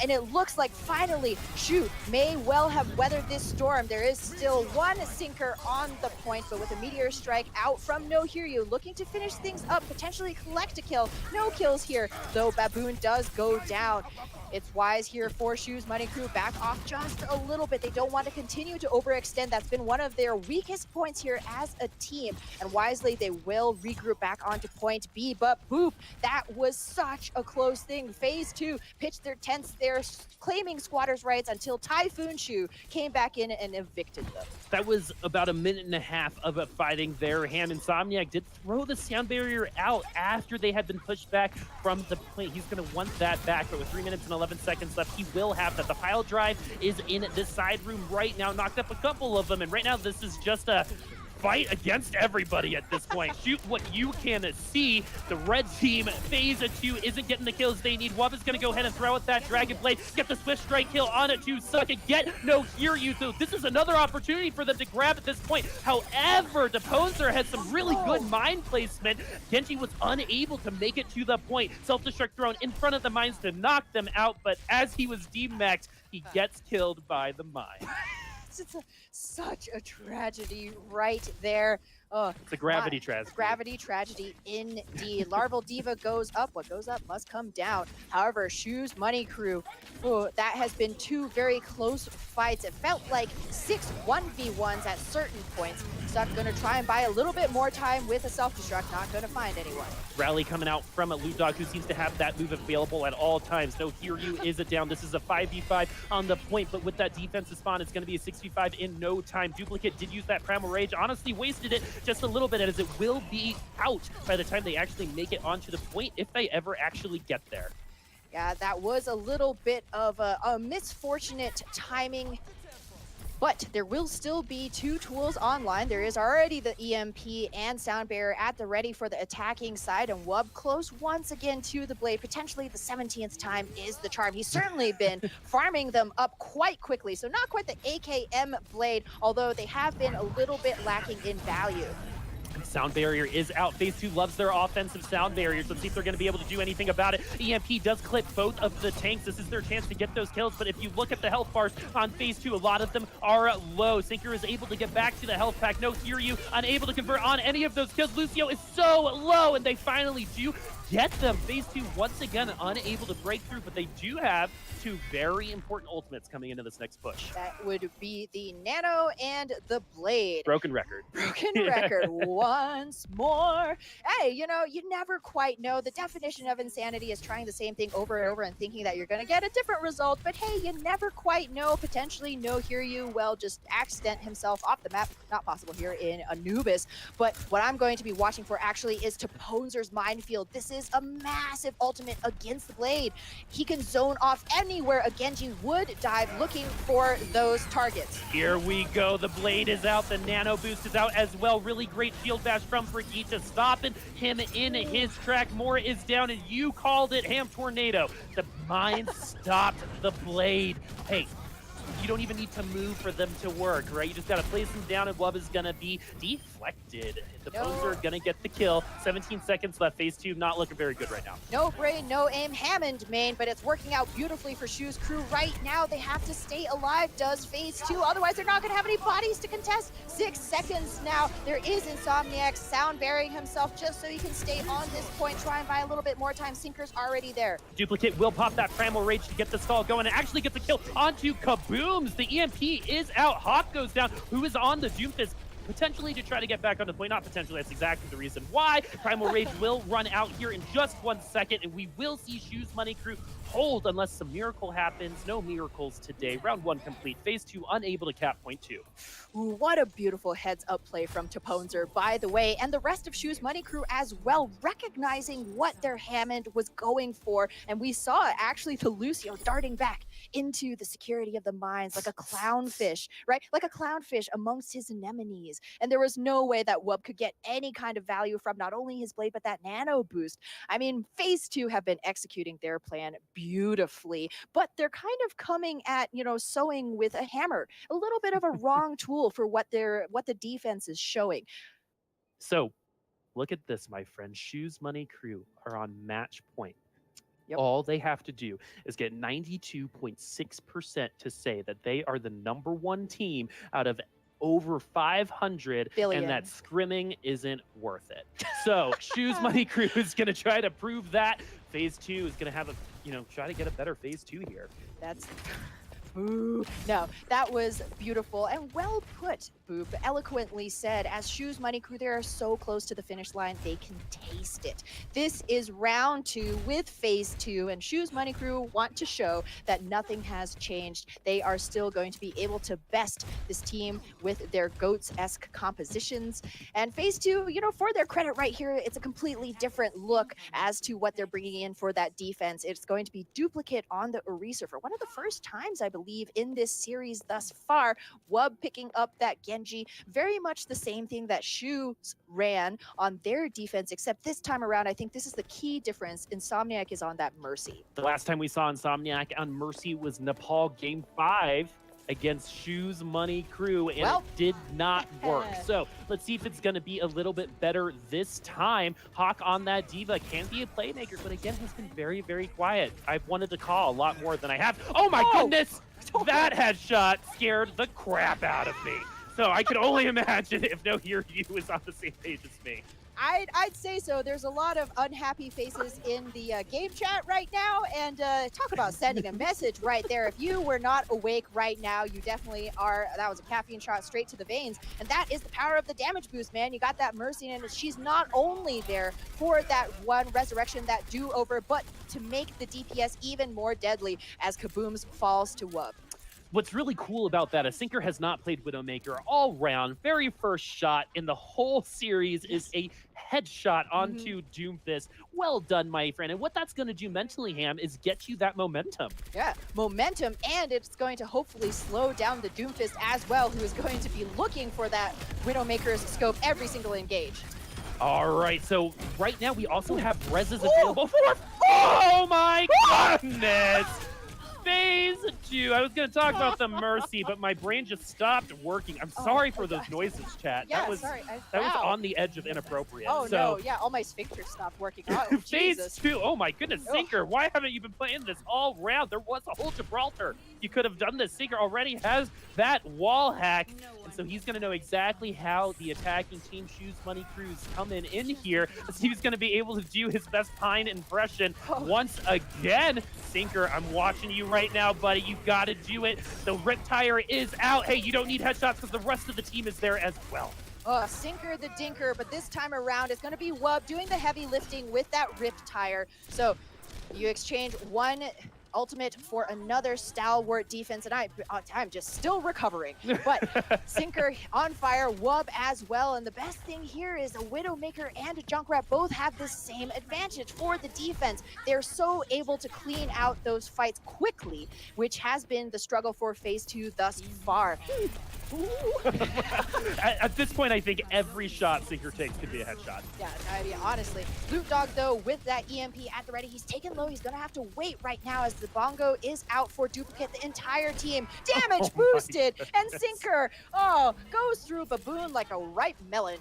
And it looks like finally, Shu may well have weathered this storm. There is still one Sinker on the point, but with a Meteor Strike out from No Hiryu, looking to finish things up, potentially collect a kill. No kills here, though Baboon does go down. It's wise here for Shu's Money Crew, back off just a little bit. They don't want to continue to overextend. That's been one of their weakest points here as a team. And wisely, they will regroup back onto point B. But boop, that was such a close thing. Phase 2 pitched their tents there, claiming squatters' rights until Typhoon Shu came back in and evicted them.
That was about a minute and a half of a fighting there. Ham Insomniac did throw the sound barrier out after they had been pushed back from the point. He's going to want that back, but with 3 minutes and 11 seconds left, he will have that. The pile drive is in this side room right now, knocked up a couple of them, and right now this is just a fight against everybody at this point. Shoot what you can see. The red team, phase 2, isn't getting the kills they need. Wub is going to go ahead and throw out that Dragon Blade, get the Swift Strike kill on it to Suck and get No Hiryu. So this is another opportunity for them to grab at this point. However, Deposer has some really good mine placement. Genji was unable to make it to the point. Self-destruct thrown in front of the mines to knock them out, but as he was D-maxed, he gets killed by the mine.
It's such a tragedy right there.
It's a gravity tragedy.
Gravity tragedy indeed. Larval Diva goes up. What goes up must come down. However, Shu's Money Crew, that has been 2 very close fights. It felt like 6 1v1s at certain points. Suck gonna try and buy a little bit more time with a self-destruct. Not gonna find anyone.
Rally coming out from a Loot Dog, who seems to have that move available at all times. No Hiryu is it down. This is a 5v5 on the point, but with that defensive spawn, it's going to be a 6v5 in no time. Duplicate did use that Primal Rage. Honestly, wasted it just a little bit, as it will be out by the time they actually make it onto the point, if they ever actually get there.
Yeah, that was a little bit of a misfortunate timing. But there will still be 2 tools online. There is already the EMP and Sound Barrier at the ready for the attacking side, and Wub close once again to the blade. Potentially the 17th time is the charm. He's certainly been farming them up quite quickly. So not quite the AKM blade, although they have been a little bit lacking in value.
Sound Barrier is out. Phase 2 loves their offensive Sound Barriers. Let's see if they're going to be able to do anything about it. EMP does clip both of the tanks. This is their chance to get those kills, but if you look at the health bars on Phase 2, a lot of them are low. Sinker is able to get back to the health pack. No Hiryu unable to convert on any of those kills. Lucio is so low, and they finally do get them. Phase 2 once again unable to break through, but they do have 2 very important ultimates coming into this next push.
That would be the Nano and the Blade.
Broken record.
Broken record once more. Hey, you know, you never quite know. The definition of insanity is trying the same thing over and over and thinking that you're going to get a different result. But hey, you never quite know. Potentially No Hiryu will just accident himself off the map. Not possible here in Anubis. But what I'm going to be watching for actually is Taponzer's Minefield. This is a massive ultimate against the Blade. He can zone off anywhere a Genji would dive, looking for those targets.
Here we go. The Blade is out. The Nano Boost is out as well. Really great shield bash from Brigitte, stopping him in his track. Moore is down, and you called it, Ham Tornado. The mine stopped the Blade. Hey, you don't even need to move for them to work, right? You just gotta place them down and Wub is gonna be deflected. The Poser are gonna get the kill. 17 seconds left. Phase 2 not looking very good right now.
No brain, no aim, Hammond main, but it's working out beautifully for Shu's crew right now. They have to stay alive, does Phase 2, otherwise they're not gonna have any bodies to contest. 6 seconds now. There is Insomniac sound burying himself just so he can stay on this point, try and buy a little bit more time. Sinker's already there.
Duplicate will pop that Primal Rage to get the stall going and actually get the kill onto Kabooms. The EMP is out. Hawk goes down, who is on the Doomfist, potentially to try to get back on the point. Not potentially, that's exactly the reason why. Primal Rage will run out here in just 1 second, and we will see Shoes Money Crew hold unless some miracle happens. No miracles today. Round 1 complete. Phase 2 unable to cap point 2.
Ooh, what a beautiful heads-up play from Taponzer, by the way, and the rest of Shoes Money Crew as well, recognizing what their Hammond was going for. And we saw actually the Lucio darting back into the security of the mines like a clownfish, right? Like a clownfish amongst his anemones. And there was no way that Wub could get any kind of value from not only his blade, but that nano boost. I mean, Phase 2 have been executing their plan beautifully, but they're kind of coming at, sewing with a hammer, a little bit of a wrong tool for what the defense is showing.
So look at this, my friend. Shoes Money Crew are on match point.
Yep.
All they have to do is get 92.6% to say that they are the #1 team out of over 500
billion.
And that scrimming isn't worth it. So Shoes Money Crew is going to try to prove that. Phase 2 is going to have try to get a better Phase 2 here.
That's Ooh. No, that was beautiful and well put, Boop. Eloquently said. As Shoes Money Crew, they are so close to the finish line, they can taste it. This is round 2 with Phase 2, and Shoes Money Crew want to show that nothing has changed. They are still going to be able to best this team with their GOATS-esque compositions. And Phase 2, for their credit right here, it's a completely different look as to what they're bringing in for that defense. It's going to be Duplicate on the Eraser for one of the first times, I believe, in this series thus far. Wub picking up that Genji, very much the same thing that Shoes ran on their defense, except this time around, I think this is the key difference. Insomniac is on that Mercy.
The last time we saw Insomniac on Mercy was Nepal Game 5 against Shoes Money Crew, and it did not work. So let's see if it's going to be a little bit better this time. Hawk on that Diva can be a playmaker, but again, has been very, very quiet. I've wanted to call a lot more than I have. Oh my goodness! That headshot scared the crap out of me. So I can only imagine if No Hear You is on the same page as me.
I'd say so. There's a lot of unhappy faces in the game chat right now, and talk about sending a message right there. If you were not awake right now, you definitely are. That was a caffeine shot straight to the veins, and that is the power of the damage boost, man. You got that Mercy, and she's not only there for that one resurrection, that do-over, but to make the DPS even more deadly as Kabooms falls to Wub.
What's really cool about that, a Sinker has not played Widowmaker all round. Very first shot in the whole series is a headshot onto Doomfist. Well done, my friend. And what that's going to do mentally, Ham, is get you that momentum.
Yeah, momentum, and it's going to hopefully slow down the Doomfist as well, who is going to be looking for that Widowmaker's scope every single engage.
All right, so right now we also have reses available for... Oh my goodness! Phase 2. I was going to talk about the Mercy, but my brain just stopped working. I'm sorry for those noises, chat.
Yeah,
that was
sorry.
That was on the edge of inappropriate.
Oh,
so,
no. Yeah, all my sphincters stopped working. Oh,
Phase
Jesus.
2. Oh, my goodness. Sinker, why haven't you been playing this all round? There was a whole Gibraltar. You could have done this. Sinker already has that wall hack. And so he's going to know exactly how the attacking team Shoes Money Crews come in here. He's going to be able to do his best Pine impression once again. Sinker, I'm watching you right now, buddy. You've got to do it. The Rip Tire is out. Hey, you don't need headshots because the rest of the team is there as well.
Sinker the Dinker, but this time around it's going to be Wub doing the heavy lifting with that Rip Tire. So you exchange one ultimate for another stalwart defense, and I'm just still recovering. But Sinker on fire, Wub as well, and the best thing here is a Widowmaker and a Junkrat both have the same advantage for the defense. They're so able to clean out those fights quickly, which has been the struggle for Phase 2 thus far.
At this point, I think every shot Sinker takes could be a headshot.
Yeah, I mean, honestly. Loot Dog, though, with that EMP at the ready, he's taken low. He's going to have to wait right now as the Bongo is out for Duplicate. The entire team damage boosted, and Sinker, goes through Baboon like a ripe melon.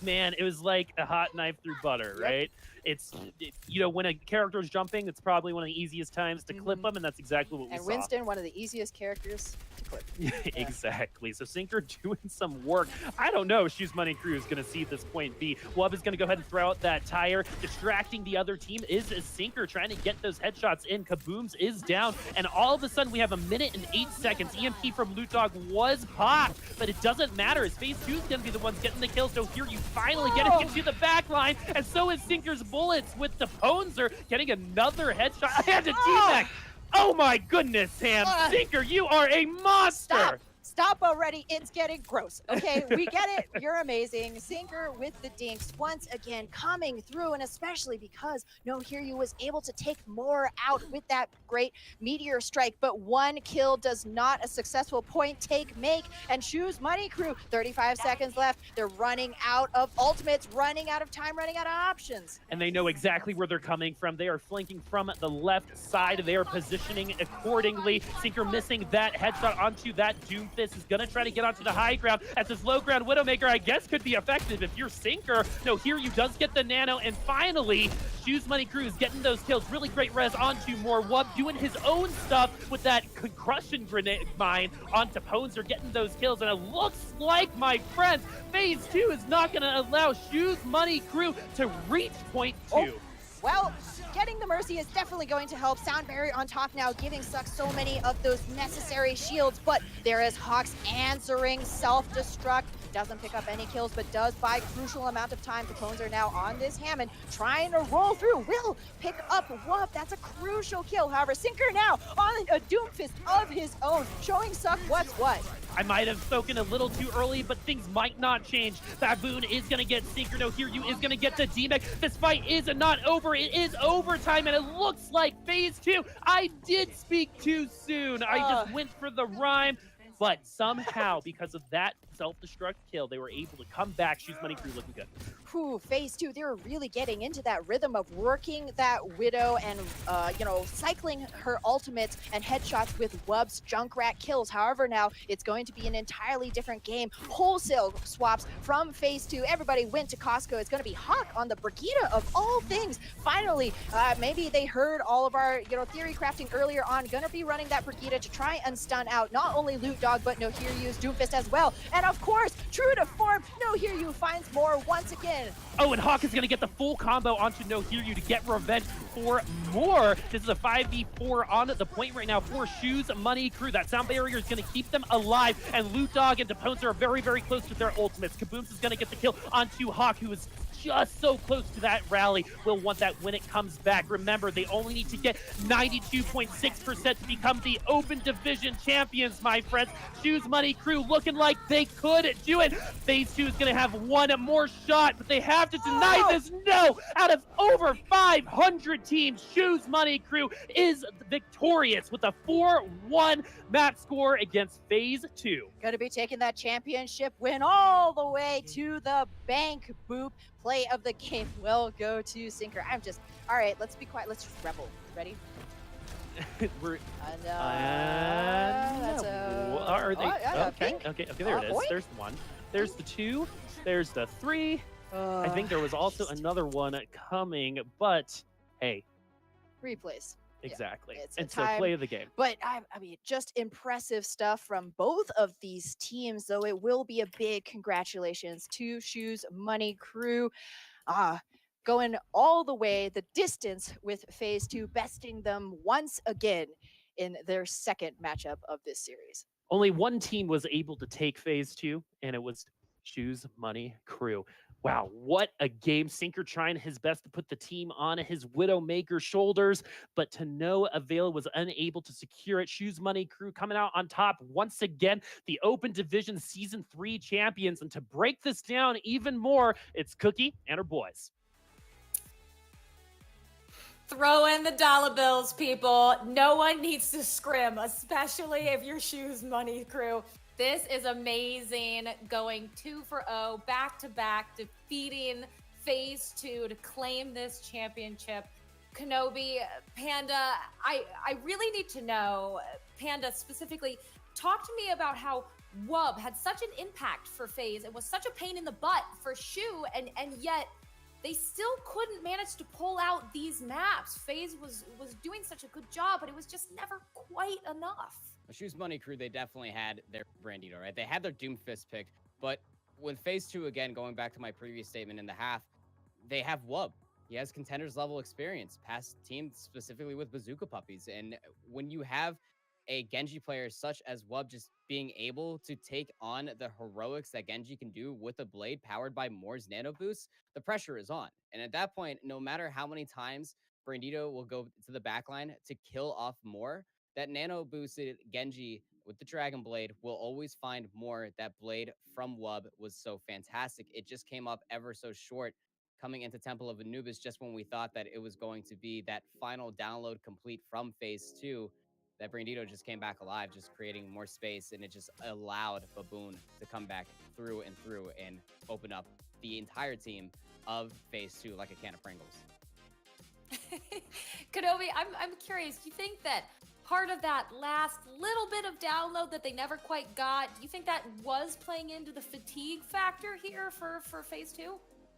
Man, it was like a hot knife through butter, right? When a character is jumping, it's probably one of the easiest times to clip them, and that's exactly what we saw.
And Winston, one of the easiest characters to clip.
Exactly. So Sinker doing some work. I don't know. Shoes Money Crew is going to see this point B. Wub is going to go ahead and throw out that tire. Distracting the other team is Sinker trying to get those headshots in. Kabooms is down. And all of a sudden, we have 1 minute and 8 seconds. EMP from Loot Dog was popped, but it doesn't matter as FaZe 2 is going to be the ones getting the kills. So here you finally get it into the back line, and so is Sinker's bullets with the Ponzer getting another headshot. I had to D-Mac. Oh my goodness, Sam. Sinker, you are a monster.
Stop already. It's getting gross. Okay, we get it. You're amazing. Sinker with the dinks once again coming through, and especially because No Hear You was able to take more out with that great meteor strike, but 1 kill does not a successful point take make. And Shoes Money Crew, 35 seconds left. They're running out of ultimates, running out of time, running out of options.
And they know exactly where they're coming from. They are flanking from the left side. They are positioning accordingly. Sinker missing that headshot onto that Doomfist. Is going to try to get onto the high ground as this low ground Widowmaker, I guess, could be effective if you're Sinker. No, here you does get the nano, and finally, Shoes Money Crew is getting those kills. Really great res onto more Wub, doing his own stuff with that concussion grenade mine onto Ponzer, getting those kills, and it looks like, my friends, FaZe 2 is not going to allow Shoes Money Crew to reach point 2.
Well, getting the Mercy is definitely going to help. Sound Barrier on top now, giving Suck so many of those necessary shields, but there is Hawks answering self-destruct. Doesn't pick up any kills, but does buy crucial amount of time. The Cones are now on this Hammond, trying to roll through. Will pick up Wub. That's a crucial kill. However, Sinker now on a Doomfist of his own, showing Suck what's what.
I might have spoken a little too early, but things might not change. Baboon is going to get Sinker. No Hear You is going to get the D-Mech. This fight is not over. It is overtime, and it looks like FaZe 2. I did speak too soon. I just went for the rhyme. But somehow, because of that self-destruct kill, they were able to come back. Shoes Money Crew looking good.
FaZe 2, they're really getting into that rhythm of working that Widow and, cycling her ultimates and headshots with Wub's Junkrat kills. However, now it's going to be an entirely different game. Wholesale swaps from FaZe 2. Everybody went to Costco. It's going to be Hawk on the Brigitte of all things. Finally, maybe they heard all of our, theory crafting earlier on. Going to be running that Brigitte to try and stun out not only Loot Dog, but No Hear You's Doomfist as well. And of course, true to form, No Hear You finds more once again.
Oh, and Hawk is going to get the full combo onto No Hear You to get revenge for more. This is a 5v4 on the point right now for Shoes Money Crew. That Sound Barrier is going to keep them alive, and Loot Dog and Deponzer are very, very close to their ultimates. Kabooms is going to get the kill onto Hawk, who is just so close to that rally. Will want that when it comes back. Remember, they only need to get 92.6% to become the Open Division champions, my friends. Shoes Money Crew looking like they could do it. FaZe 2 is going to have one more shot, but they have to deny this. No! Out of over 500 teams, Shoes Money Crew is victorious with a 4-1 map score against FaZe 2.
Going to be taking that championship win all the way to the bank. Boop. Play of the game will go to Sinker. All right, let's be quiet. Let's just rebel. Ready?
We're
that's
are they? Okay, there it is.
Boink.
There's the 1. There's the 2. There's the 3. I think there was also another one coming, but hey.
Replays.
Exactly.
Yeah,
and so play of the game.
But I mean, just impressive stuff from both of these teams, though it will be a big congratulations to Shoes Money Crew. Going all the way, the distance with FaZe 2, besting them once again in their second matchup of this series.
Only one team was able to take FaZe 2, and it was Shoes Money Crew. Wow, what a game. Sinker trying his best to put the team on his Widowmaker shoulders, but to no avail, was unable to secure it. Shoes Money Crew coming out on top once again, the Open Division Season 3 champions. And to break this down even more, it's Cookie and her boys.
Throw in the dollar bills, people. No one needs to scrim, especially if you're Shoes Money Crew. This is amazing. Going 2-0 back to back, defeating phase 2 to claim this championship. Kenobi, Panda, I really need to know, Panda specifically, talk to me about how Wub had such an impact for FaZe. It was such a pain in the butt for Shu, and yet they still couldn't manage to pull out these maps. FaZe was doing such a good job, but it was just never quite enough.
Shu's Money Crew, they definitely had their Brandito, right? They had their Doomfist picked, but with phase 2, again, going back to my previous statement in the half, they have Wub. He has contenders level experience, past teams specifically with Bazooka Puppies. And when you have a Genji player such as Wub just being able to take on the heroics that Genji can do with a blade powered by Moore's nano boost, the pressure is on. And at that point, no matter how many times Brandito will go to the backline to kill off Moore, that nano boosted Genji with the Dragon Blade will always find more. That blade from Wub was so fantastic. It just came up ever so short coming into Temple of Anubis just when we thought that it was going to be that final download complete from phase 2. That Brandito just came back alive, just creating more space, and it just allowed Baboon to come back through and open up the entire team of phase 2 like a can of Pringles.
Kenobi, I'm curious, do you think that part of that last little bit of download that they never quite got, do you think that was playing into the fatigue factor here for phase 2?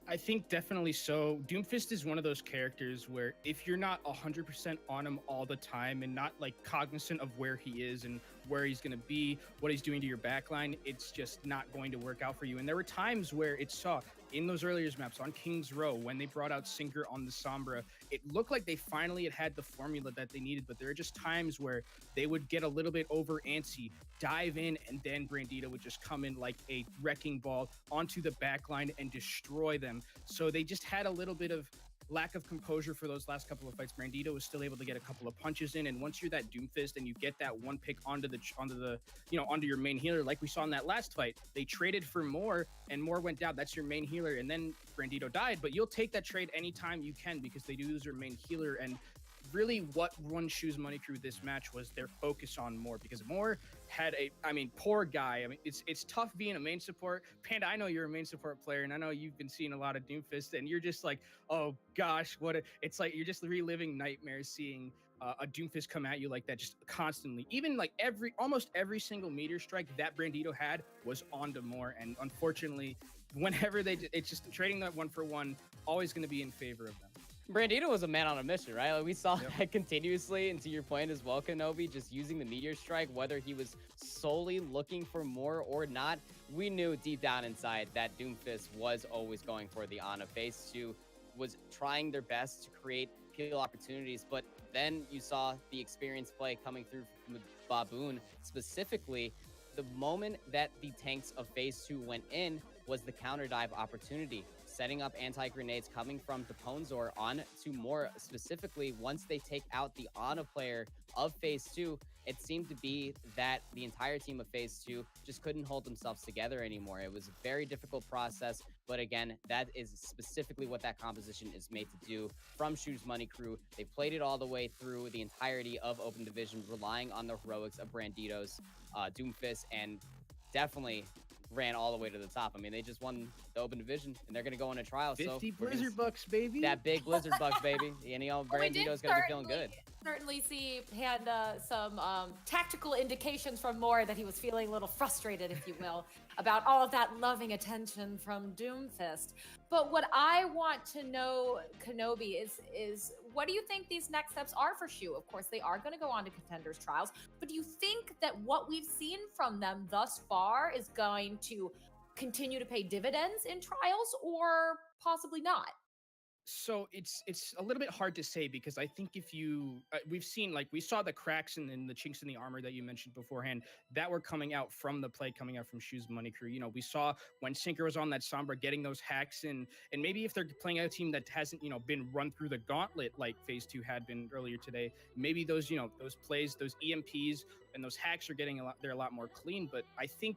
I think definitely so. Doomfist is one of those characters where if you're not 100% on him all the time and not like cognizant of where he is and where he's going to be, what he's doing to your backline, it's just not going to work out for you. And there were times where it saw in those earlier maps on King's Row, when they brought out Sinker on the Sombra, it looked like they finally had the formula that they needed, but there are just times where they would get a little bit over antsy, dive in, and then Brandito would just come in like a wrecking ball onto the backline and destroy them. So they just had a little bit of lack of composure for those last couple of fights. Brandito was still able to get a couple of punches in, and once you're that Doomfist and you get that one pick onto your main healer, like we saw in that last fight, they traded for Moore and Moore went down. That's your main healer, and then Brandito died. But you'll take that trade anytime you can because they do lose their main healer. And really what won Shu's Money Crew this match was their focus on Moore, because Moore had poor guy. I mean, it's tough being a main support. Panda, I know you're a main support player, and I know you've been seeing a lot of Doomfist, and you're just like, oh gosh, it's like you're just reliving nightmares seeing a Doomfist come at you like that just constantly. Even like almost every single meteor strike that Brandito had was onto Moore, and unfortunately, whenever it's just trading that 1-for-1 always going to be in favor of them.
Brandito was a man on a mission, right? Like we saw that continuously, and to your point as well, Kenobi, just using the Meteor Strike, whether he was solely looking for more or not, we knew deep down inside that Doomfist was always going for the Ana. Phase 2 was trying their best to create peel opportunities, but then you saw the experience play coming through from Baboon. Specifically, the moment that the tanks of Phase 2 went in was the counter dive opportunity, setting up anti-grenades coming from Deponzor on to Moore. Specifically, once they take out the Ana player of Phase 2, it seemed to be that the entire team of Phase 2 just couldn't hold themselves together anymore. It was a very difficult process, but again, that is specifically what that composition is made to do from Shu's Money Crew. They played it all the way through the entirety of Open Division, relying on the heroics of Brandito's Doomfist, and definitely ran all the way to the top. I mean, they just won the Open Division, and they're going to go on a trial.
50 Blizzard Bucks, baby.
That big Blizzard Bucks, baby. And, Brandito's going to be feeling good.
Certainly see Panda some tactical indications from Moore that he was feeling a little frustrated, if you will, about all of that loving attention from Doomfist. But what I want to know, Kenobi, is what do you think these next steps are for Shu? Of course, they are going to go on to Contenders Trials, but do you think that what we've seen from them thus far is going to continue to pay dividends in trials, or possibly not?
So it's a little bit hard to say, because I think if you we saw the cracks and the chinks in the armor that you mentioned beforehand that were coming out from the play coming out from Shu's Money Crew. We saw when Sinker was on that Sombra getting those hacks in, and maybe if they're playing a team that hasn't been run through the gauntlet like Phase 2 had been earlier today, maybe those those plays, those EMPs and those hacks are getting a lot more clean. But I think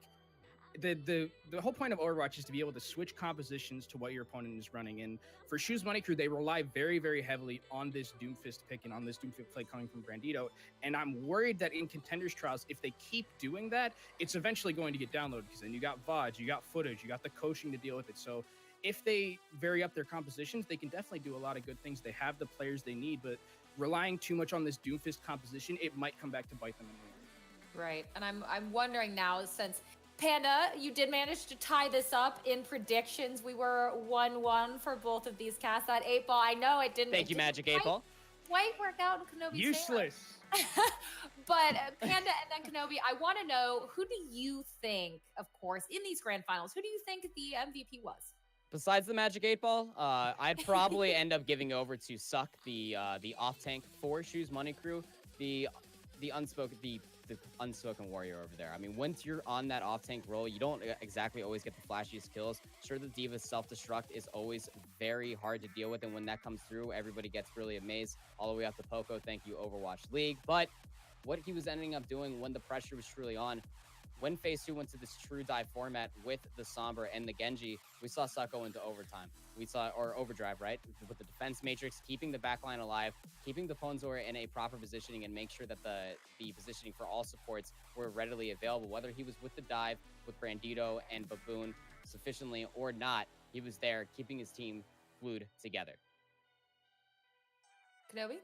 the whole point of Overwatch is to be able to switch compositions to what your opponent is running. And for Shoes Money Crew, they rely very, very heavily on this Doomfist pick and on this Doomfist play coming from Brandito. And I'm worried that in Contenders Trials, if they keep doing that, it's eventually going to get downloaded, because then you got VODs, you got footage, you got the coaching to deal with it. So if they vary up their compositions, they can definitely do a lot of good things. They have the players they need, but relying too much on this Doomfist composition, it might come back to bite them in the end.
Right. And I'm wondering now, since Panda, you did manage to tie this up in predictions. We were 1-1 for both of these casts. That 8-ball, I know it didn't.
Thank you, Magic 8-ball.
Quite work out in Kenobi's
Useless.
But Panda and then Kenobi, I want to know, who do you think, of course, in these grand finals, who do you think the MVP was?
Besides the Magic 8-ball, I'd probably end up giving over to Suck, the off tank for Shoes Money Crew, the unspoken warrior over there. I mean, once you're on that off tank role, you don't exactly always get the flashiest kills. Sure, the Diva's self-destruct is always very hard to deal with, and when that comes through, everybody gets really amazed all the way up to Poco. Thank you, Overwatch League. But what he was ending up doing when the pressure was truly on, when Phase 2 went to this true dive format with the Sombra and the Genji, we saw Suck go into overtime. Or overdrive, right? With the defense matrix, keeping the backline alive, keeping the Ponzor in a proper positioning, and make sure that the positioning for all supports were readily available. Whether he was with the dive, with Brandito and Baboon sufficiently or not, he was there keeping his team glued together.
Kenobi?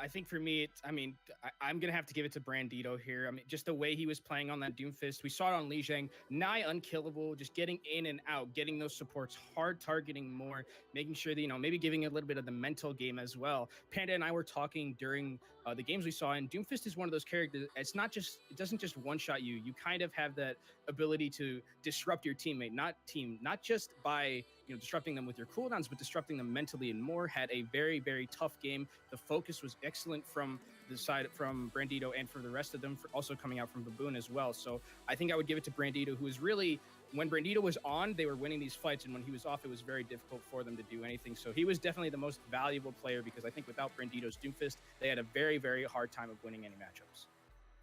I think for me, I'm going to have to give it to Brandito here. I mean, just the way he was playing on that Doomfist. We saw it on Lijiang, nigh unkillable, just getting in and out, getting those supports, hard targeting more, making sure that, maybe giving a little bit of the mental game as well. Panda and I were talking during the games we saw, and Doomfist is one of those characters. It doesn't just one-shot you. You kind of have that ability to disrupt your teammate, not just by disrupting them with your cooldowns, but disrupting them mentally and more. Had a very, very tough game. The focus was excellent from the side from Brandito and for the rest of them, for also coming out from Baboon as well. So I think I would give it to Brandito, who is really, when Brandito was on, they were winning these fights, and when he was off, it was very difficult for them to do anything. So he was definitely the most valuable player, because I think without Brandito's Doomfist, they had a very, very hard time of winning any matchups.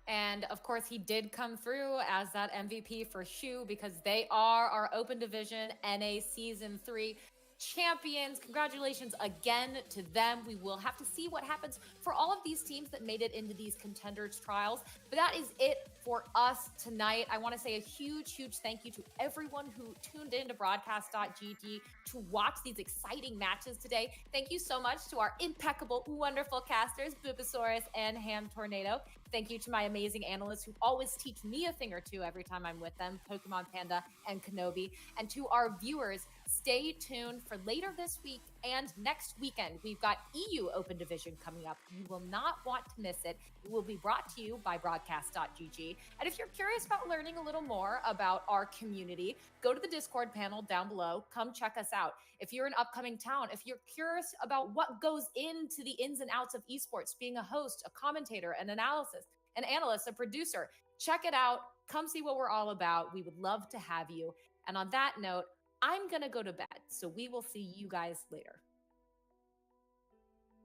And of course, he did come through as that MVP for Shu, because they are our Open Division NA Season 3 champions. Congratulations again to them. We will have to see what happens for all of these teams that made it into these Contenders Trials. But that is it for us tonight. I want to say a huge, huge thank you to everyone who tuned in to Broadcast.gg to watch these exciting matches today. Thank you so much to our impeccable, wonderful casters, Bubosaurus and Ham Tornado. Thank you to my amazing analysts who always teach me a thing or two every time I'm with them, Pokemon Panda and Kenobi. And to our viewers, stay tuned for later this week and next weekend. We've got EU Open Division coming up. You will not want to miss it. It will be brought to you by Broadcast.gg. And if you're curious about learning a little more about our community, go to the Discord panel down below. Come check us out. If you're an upcoming talent, if you're curious about what goes into the ins and outs of esports, being a host, a commentator, an analyst, a producer, check it out. Come see what we're all about. We would love to have you. And on that note, I'm going to go to bed, so we will see you guys later.